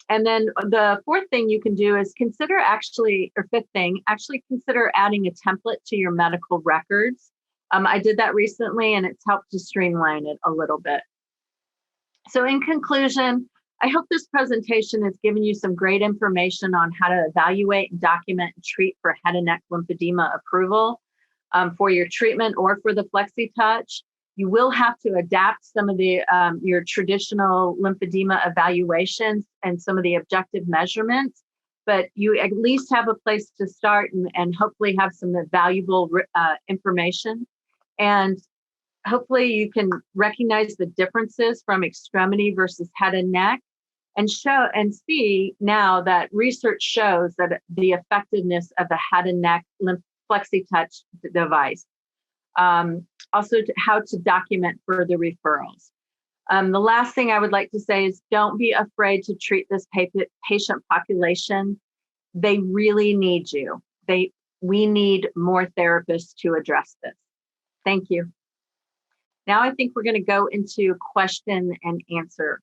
And then the fourth thing you can do is consider consider adding a template to your medical records. I did that recently, and it's helped to streamline it a little bit. So in conclusion, I hope this presentation has given you some great information on how to evaluate and document and treat for head and neck lymphedema approval for your treatment or for the Flexitouch. You will have to adapt some of the your traditional lymphedema evaluations and some of the objective measurements, but you at least have a place to start and hopefully have some valuable information. And hopefully you can recognize the differences from extremity versus head and neck, and see now that research shows that the effectiveness of the head and neck Flexitouch device. Also, how to document further referrals. The last thing I would like to say is don't be afraid to treat this patient population. They really need you. We need more therapists to address this. Thank you. Now I think we're going to go into question and answer.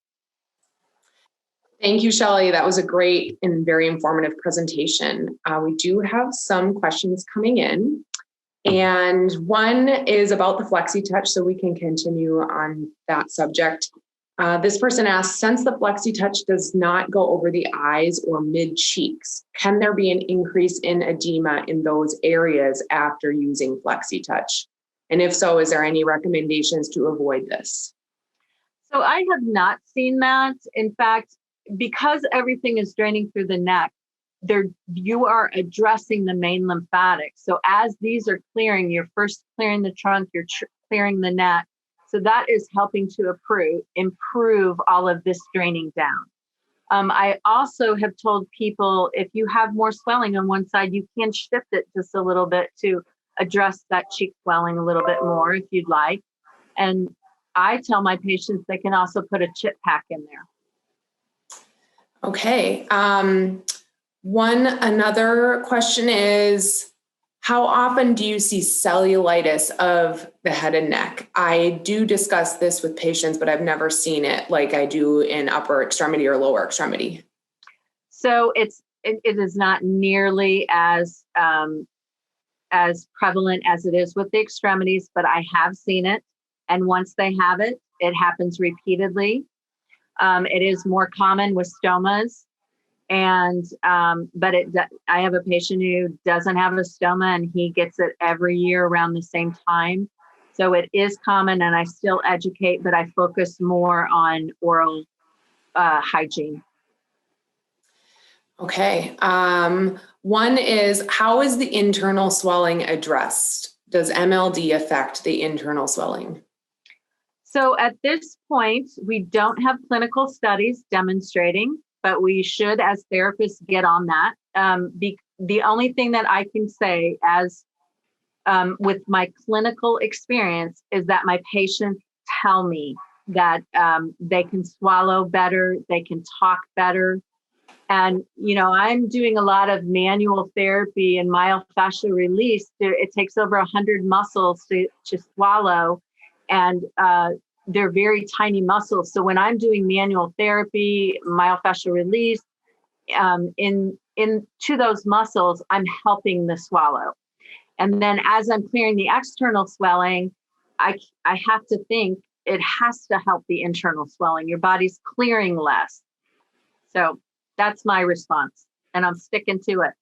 Thank you, Shelly. That was a great and very informative presentation. We do have some questions coming in. And one is about the Flexitouch, so we can continue on that subject. This person asks, since the Flexitouch does not go over the eyes or mid-cheeks, can there be an increase in edema in those areas after using Flexitouch? And if so, is there any recommendations to avoid this? So I have not seen that. In fact, because everything is draining through the neck, you are addressing the main lymphatics. So as these are clearing, you're first clearing the trunk, you're clearing the neck. So that is helping to improve all of this draining down. I also have told people if you have more swelling on one side, you can shift it just a little bit to address that cheek swelling a little bit more if you'd like. And I tell my patients they can also put a chip pack in there. Okay. Another question is, how often do you see cellulitis of the head and neck? I do discuss this with patients, but I've never seen it like I do in upper extremity or lower extremity. So it is not nearly as prevalent as it is with the extremities, but I have seen it. And once they have it, it happens repeatedly. It is more common with stomas. And, but I have a patient who doesn't have a stoma and he gets it every year around the same time. So it is common, and I still educate, but I focus more on oral hygiene. Okay. One is, how is the internal swelling addressed? Does MLD affect the internal swelling? So at this point, we don't have clinical studies demonstrating, but we should, as therapists, get on that. The only thing that I can say with my clinical experience is that my patients tell me that they can swallow better, they can talk better. And, I'm doing a lot of manual therapy and myofascial release. It takes over 100 muscles to swallow. And they're very tiny muscles. So when I'm doing manual therapy, myofascial release, into those muscles, I'm helping the swallow. And then as I'm clearing the external swelling, I have to think it has to help the internal swelling. Your body's clearing less. So that's my response, and I'm sticking to it.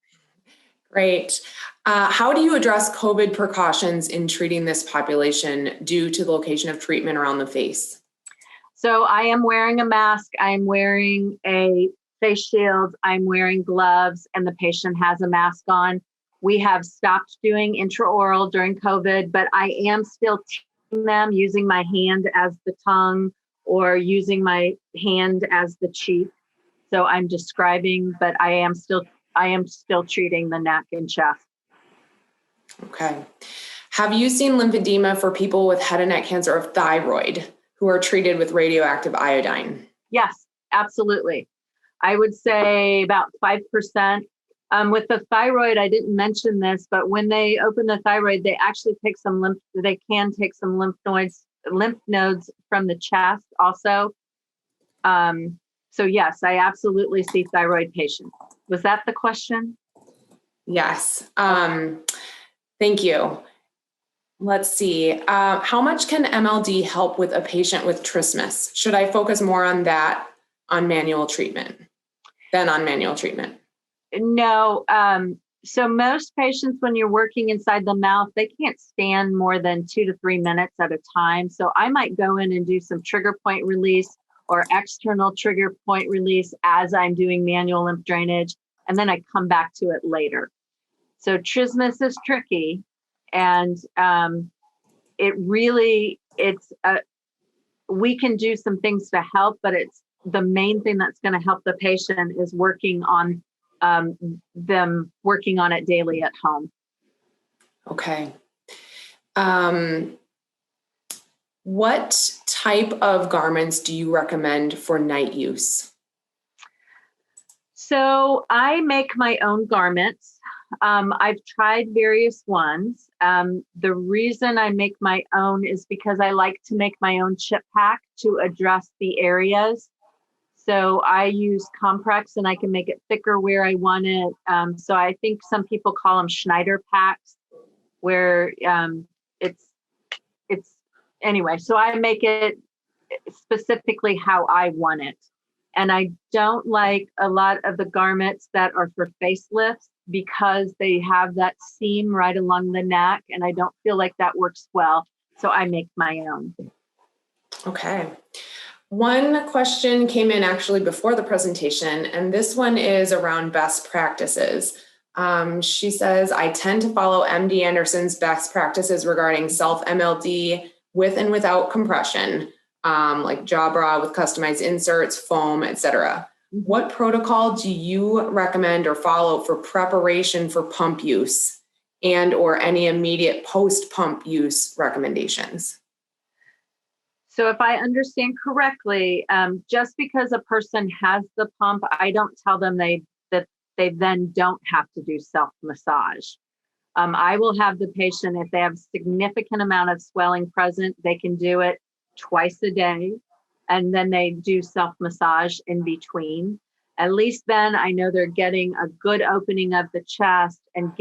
Great. How do you address COVID precautions in treating this population due to the location of treatment around the face? So I am wearing a mask. I'm wearing a face shield. I'm wearing gloves, and the patient has a mask on. We have stopped doing intraoral during COVID, but I am still teaching them using my hand as the tongue or using my hand as the cheek. So I'm describing, but I am still treating the neck and chest. Okay. Have you seen lymphedema for people with head and neck cancer of thyroid who are treated with radioactive iodine? Yes, absolutely. I would say about 5%. With the thyroid, I didn't mention this, but when they open the thyroid, they actually take some lymph nodes from the chest also. So yes, I absolutely see thyroid patients. Was that the question? Yes. Thank you. Let's see. How much can MLD help with a patient with trismus? Should I focus more on that on manual treatment than on manual treatment? No. So most patients, when you're working inside the mouth, they can't stand more than 2 to 3 minutes at a time. So I might go in and do some trigger point release or external trigger point release as I'm doing manual lymph drainage, and then I come back to it later. So trismus is tricky, and we can do some things to help, but it's the main thing that's going to help the patient is working on them working on it daily at home. Okay. What type of garments do you recommend for night use? So I make my own garments. I've tried various ones. The reason I make my own is because I like to make my own chip pack to address the areas. So I use Comprex, and I can make it thicker where I want it. So I think some people call them Schneider packs, where it's anyway. So I make it specifically how I want it. And I don't like a lot of the garments that are for facelifts because they have that seam right along the neck, and I don't feel like that works well. So I make my own. Okay. One question came in actually before the presentation, and this one is around best practices. She says, I tend to follow MD Anderson's best practices regarding self-MLD with and without compression, like jaw bra with customized inserts, foam, etc. What protocol do you recommend or follow for preparation for pump use and or any immediate post-pump use recommendations? So if I understand correctly, just because a person has the pump, I don't tell them that they then don't have to do self-massage. I will have the patient, if they have a significant amount of swelling present, they can do it twice a day, and then they do self-massage in between. At least then I know they're getting a good opening of the chest and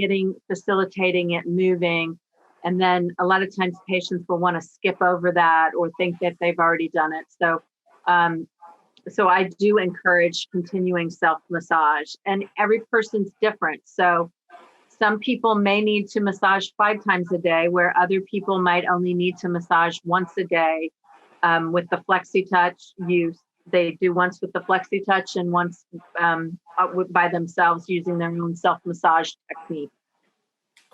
facilitating it moving. And then a lot of times patients will want to skip over that or think that they've already done it. So I do encourage continuing self-massage, and every person's different. So some people may need to massage 5 times a day, where other people might only need to massage once a day. With the Flexitouch use, they do once with the Flexitouch and once by themselves using their own self-massage technique.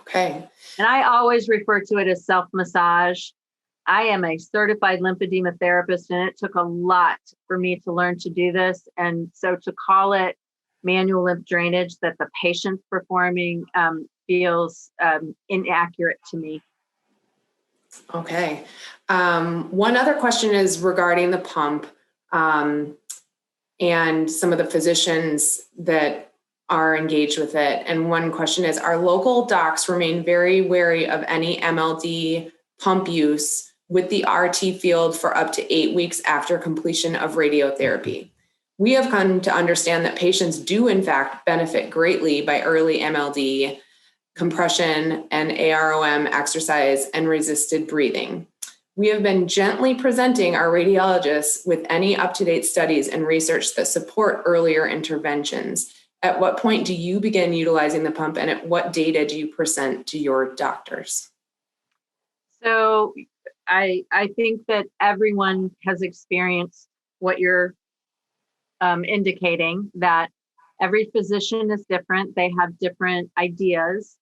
Okay. And I always refer to it as self-massage. I am a certified lymphedema therapist, and it took a lot for me to learn to do this. And so to call it manual lymph drainage that the patient's performing feels inaccurate to me. Okay. One other question is regarding the pump. and some of the physicians that are engaged with it. And one question is, our local docs remain very wary of any MLD pump use with the RT field for up to 8 weeks after completion of radiotherapy. We have come to understand that patients do in fact benefit greatly by early MLD, compression and AROM exercise and resisted breathing. We have been gently presenting our radiologists with any up-to-date studies and research that support earlier interventions. At what point do you begin utilizing the pump, and at what data do you present to your doctors? So I think that everyone has experienced what you're indicating, that every physician is different. They have different ideas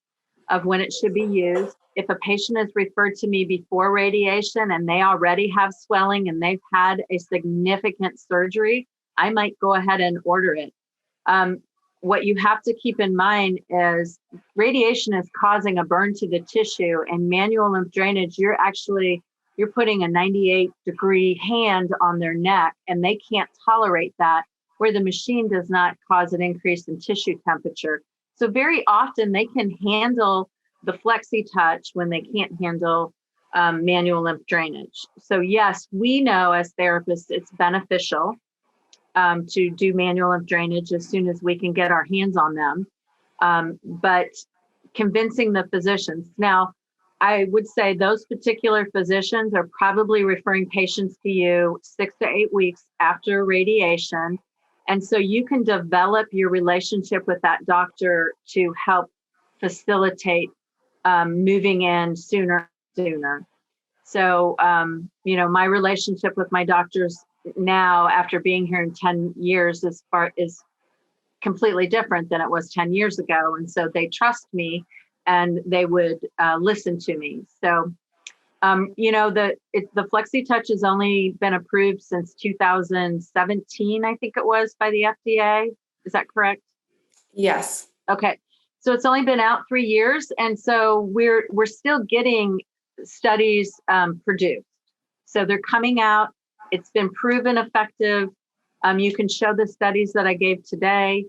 of when it should be used. If a patient is referred to me before radiation and they already have swelling and they've had a significant surgery, I might go ahead and order it. What you have to keep in mind is radiation is causing a burn to the tissue, and manual lymph drainage, you're putting a 98-degree hand on their neck and they can't tolerate that, where the machine does not cause an increase in tissue temperature. So very often they can handle the Flexitouch when they can't handle manual lymph drainage. So yes, we know as therapists it's beneficial to do manual lymph drainage as soon as we can get our hands on them. But convincing the physicians. Now, I would say those particular physicians are probably referring patients to you 6 to 8 weeks after radiation. And so you can develop your relationship with that doctor to help facilitate moving in sooner. So, my relationship with my doctors now, after being here in 10 years, is completely different than it was 10 years ago. And so they trust me and they would listen to me. So, the Flexitouch has only been approved since 2017, I think it was, by the FDA. Is that correct? Yes. Okay. So it's only been out 3 years. And so we're still getting studies produced. So they're coming out. It's been proven effective. You can show the studies that I gave today.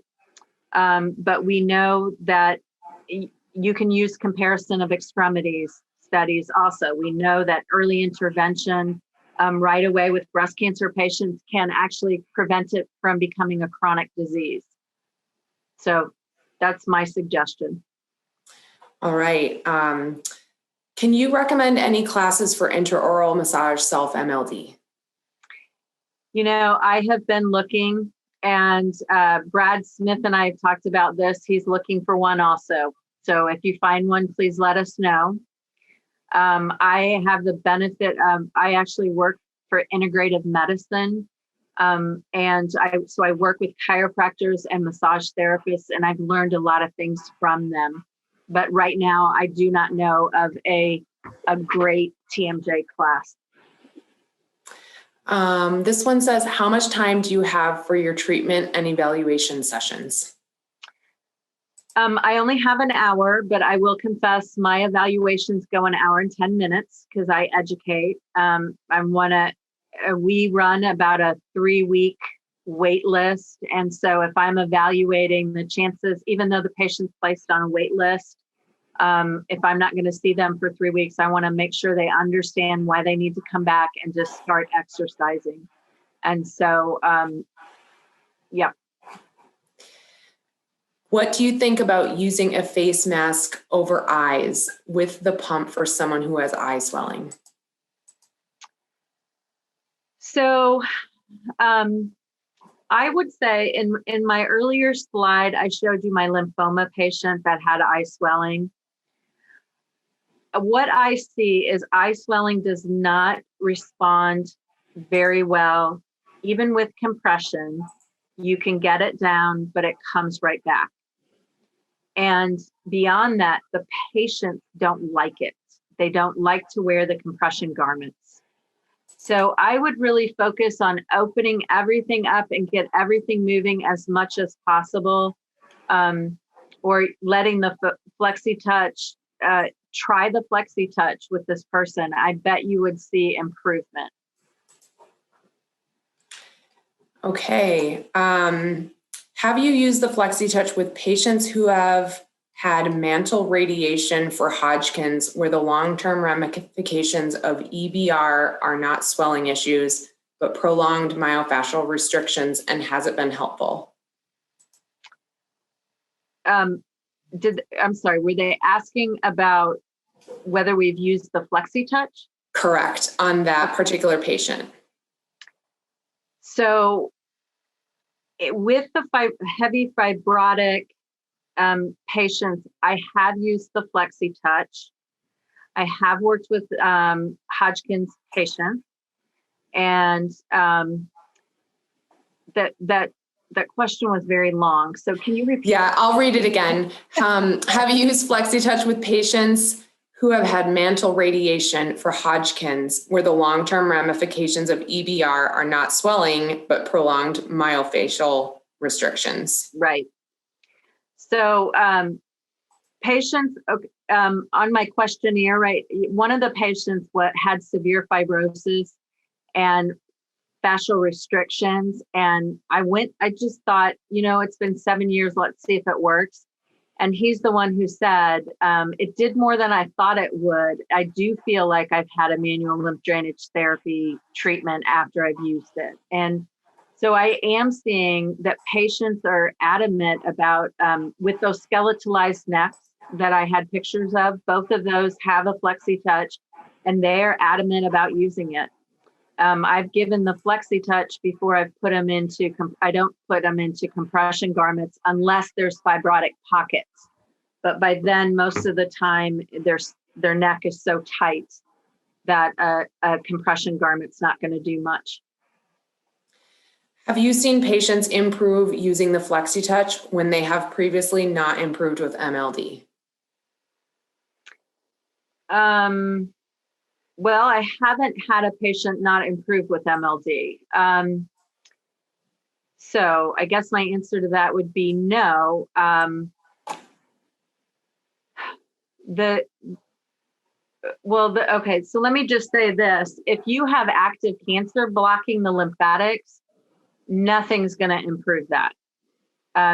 But we know that you can use comparison of extremities studies also. We know that early intervention right away with breast cancer patients can actually prevent it from becoming a chronic disease. So that's my suggestion. All right. Can you recommend any classes for intraoral massage self-MLD? I have been looking, and Brad Smith and I have talked about this. He's looking for one also. So if you find one, please let us know. I have the benefit of, I actually work for integrative medicine. And I work with chiropractors and massage therapists, and I've learned a lot of things from them. But right now, I do not know of a great TMJ class. This one says, how much time do you have for your treatment and evaluation sessions? I only have an hour, but I will confess my evaluations go an hour and 10 minutes because I educate. We run about a 3-week wait list. And so if I'm evaluating the chances, even though the patient's placed on a wait list, if I'm not going to see them for 3 weeks, I want to make sure they understand why they need to come back and just start exercising. And so, yeah. What do you think about using a face mask over eyes with the pump for someone who has eye swelling? So I would say in my earlier slide, I showed you my lymphoma patient that had eye swelling. What I see is eye swelling does not respond very well. Even with compression, you can get it down, but it comes right back. And beyond that, the patients don't like it. They don't like to wear the compression garments. So I would really focus on opening everything up and get everything moving as much as possible, or letting the Flexitouch, try the Flexitouch with this person. I bet you would see improvement. Okay. Have you used the Flexitouch with patients who have had mantle radiation for Hodgkin's, where the long-term ramifications of EBR are not swelling issues, but prolonged myofascial restrictions, and has it been helpful? I'm sorry, were they asking about whether we've used the Flexitouch? Correct, on that particular patient. So with the heavy fibrotic patients, I have used the Flexitouch. I have worked with Hodgkin's patients, and that question was very long. So can you repeat? Yeah, I'll read it again. Have you used Flexitouch with patients who have had mantle radiation for Hodgkin's, where the long-term ramifications of EBR are not swelling, but prolonged myofascial restrictions? Right. So patients, on my questionnaire, right, one of the patients had severe fibrosis and fascial restrictions. And I just thought, it's been 7 years, let's see if it works. And he's the one who said, it did more than I thought it would. I do feel like I've had a manual lymph drainage therapy treatment after I've used it. And so I am seeing that patients are adamant about, with those skeletalized necks that I had pictures of, both of those have a Flexitouch, and they're adamant about using it. I've given the Flexitouch before I've put them into, I don't put them into compression garments unless there's fibrotic pockets. But by then, most of the time, their neck is so tight that a compression garment's not going to do much. Have you seen patients improve using the Flexitouch when they have previously not improved with MLD? Well, I haven't had a patient not improve with MLD. So I guess my answer to that would be no. Okay, so let me just say this. If you have active cancer blocking the lymphatics, nothing's going to improve that.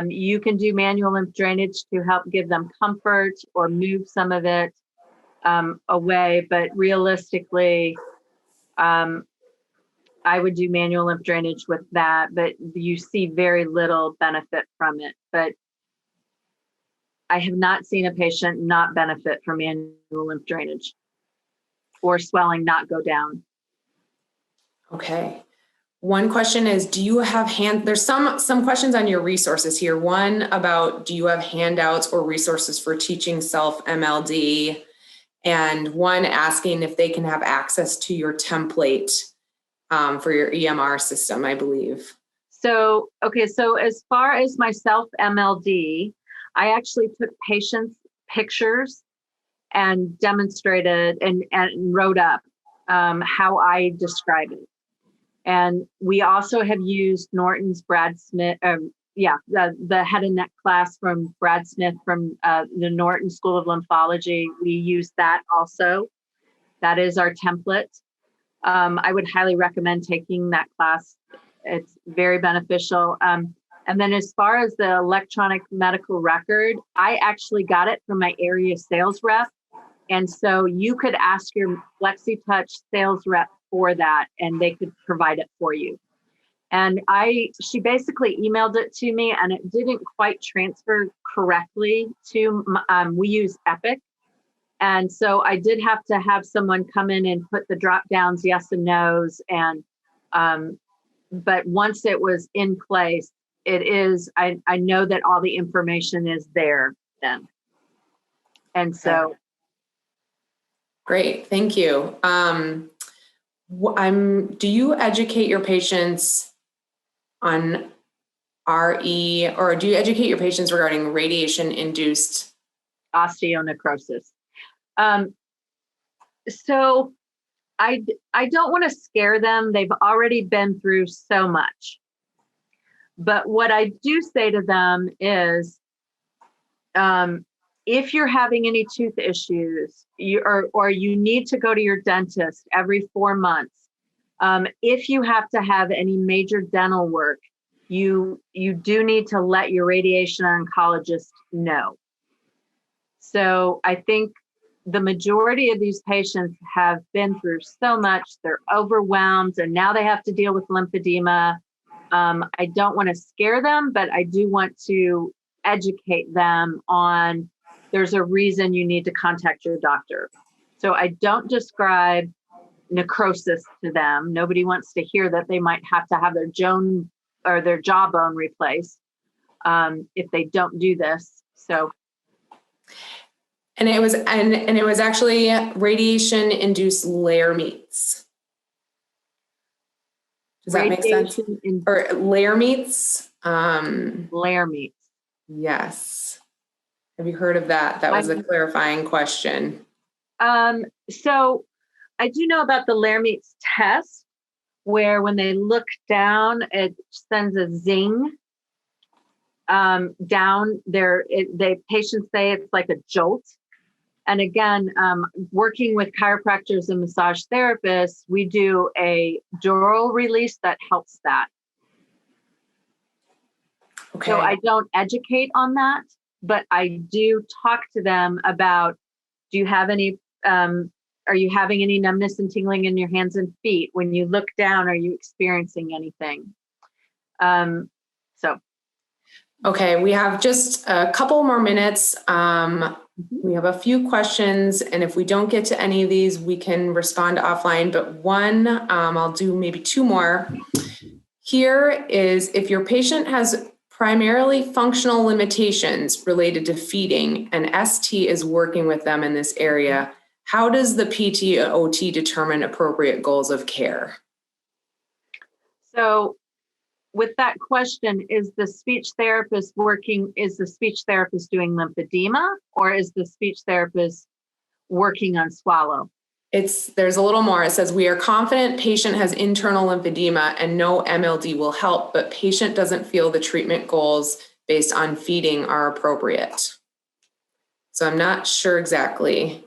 You can do manual lymph drainage to help give them comfort or move some of it away, but realistically, I would do manual lymph drainage with that, but you see very little benefit from it. But I have not seen a patient not benefit from manual lymph drainage or swelling not go down. Okay. One question is, do you have there's some questions on your resources here. One about, do you have handouts or resources for teaching self-MLD? And one asking if they can have access to your template for your EMR system, I believe. So, okay. So as far as my self-MLD, I actually took patients' pictures and demonstrated and wrote up how I describe it. And we also have used Norton's Brad Smith, the head and neck class from Brad Smith from the Norton School of Lymphology. We use that also. That is our template. I would highly recommend taking that class. It's very beneficial. And then as far as the electronic medical record, I actually got it from my area sales rep. And so you could ask your Flexitouch sales rep for that, and they could provide it for you. And she basically emailed it to me, and it didn't quite transfer correctly to, we use Epic. And so I did have to have someone come in and put the drop downs, yes and no's. And, but once it was in place, it is, I know that all the information is there then. And so. Great, thank you. Do you educate your patients on RE, or do you educate your patients regarding radiation-induced osteonecrosis? So I don't want to scare them. They've already been through so much. But what I do say to them is, if you're having any tooth issues, or you need to go to your dentist every 4 months, If you have to have any major dental work, you do need to let your radiation oncologist know. So I think the majority of these patients have been through so much, they're overwhelmed, and now they have to deal with lymphedema. I don't want to scare them, but I do want to educate them on there's a reason you need to contact your doctor. So I don't describe necrosis to them. Nobody wants to hear that they might have to have their jawbone replaced if they don't do this. So. And it was actually radiation induced layer meats. Does that make sense? Or layer meats? Layer meats. Yes. Have you heard of that? That was a clarifying question. So I do know about the layer meats test, where when they look down, it sends a zing down there. Patients say it's like a jolt. And again, working with chiropractors and massage therapists, we do a dural release that helps that. Okay. So I don't educate on that, but I do talk to them about, do you have any, are you having any numbness and tingling in your hands and feet? When you look down, are you experiencing anything? Okay, we have just a couple more minutes. We have a few questions, and if we don't get to any of these, we can respond offline, but one, I'll do maybe two more. Here is, if your patient has primarily functional limitations related to feeding and ST is working with them in this area, how does the PT/OT determine appropriate goals of care? So with that question, is the speech therapist doing lymphedema, or is the speech therapist working on swallow? There's a little more. It says, we are confident patient has internal lymphedema and no MLD will help, but patient doesn't feel the treatment goals based on feeding are appropriate. So I'm not sure exactly.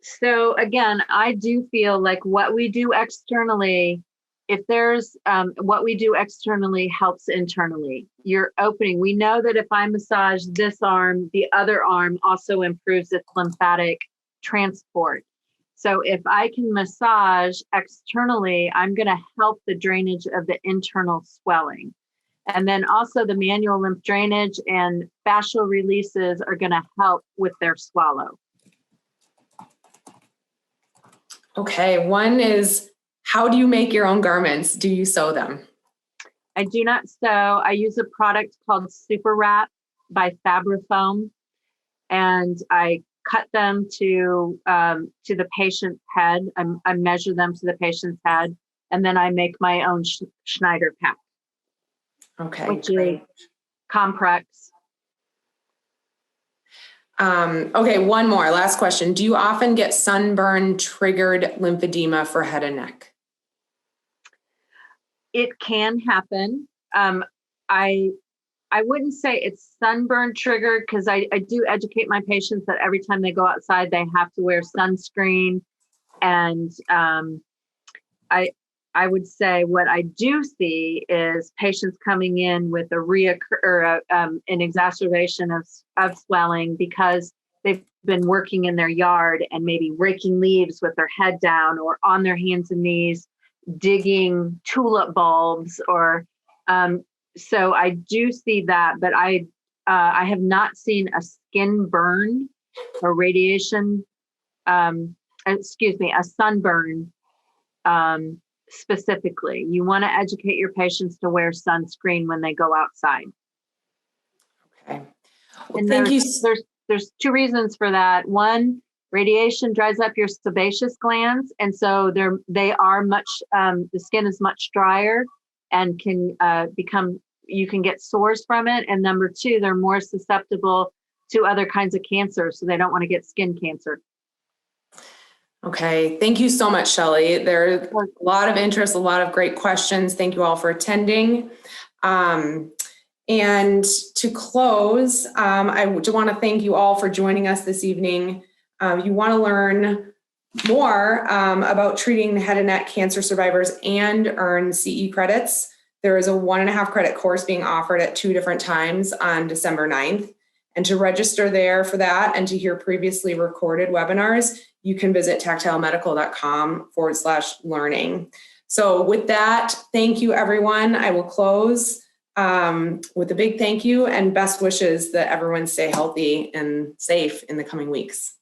So again, I do feel like what we do externally, what we do externally helps internally. You're opening. We know that if I massage this arm, the other arm also improves its lymphatic transport. So if I can massage externally, I'm going to help the drainage of the internal swelling. And then also the manual lymph drainage and fascial releases are going to help with their swallow. Okay, one is, how do you make your own garments? Do you sew them? I do not sew. I use a product called Super Wrap by Fabrifoam, and I cut them to the patient's head. I measure them to the patient's head, and then I make my own Schneider pack. Okay, which great. is complex. Okay, one more, last question. Do you often get sunburn triggered lymphedema for head and neck? It can happen. I wouldn't say it's sunburn triggered, because I do educate my patients that every time they go outside, they have to wear sunscreen. And I would say what I do see is patients coming in with an exacerbation of swelling because they've been working in their yard and maybe raking leaves with their head down, or on their hands and knees digging tulip bulbs, or so I do see that, but I have not seen a skin burn or radiation, a sunburn specifically. You want to educate your patients to wear sunscreen when they go outside. Okay. Well, and thank you. There's two reasons for that. One, radiation dries up your sebaceous glands, and so the skin is much drier and can you can get sores from it. And number two, they're more susceptible to other kinds of cancer, so they don't want to get skin cancer. Okay, thank you so much, Shelly. There's a lot of interest, a lot of great questions. Thank you all for attending. And to close, I do want to thank you all for joining us this evening. You want to learn more about treating head and neck cancer survivors and earn CE credits, there is a 1.5 credit course being offered at 2 different times on December 9th. And to register there for that and to hear previously recorded webinars, you can visit tactilemedical.com/learning. So with that, thank you, everyone. I will close with a big thank you and best wishes that everyone stay healthy and safe in the coming weeks.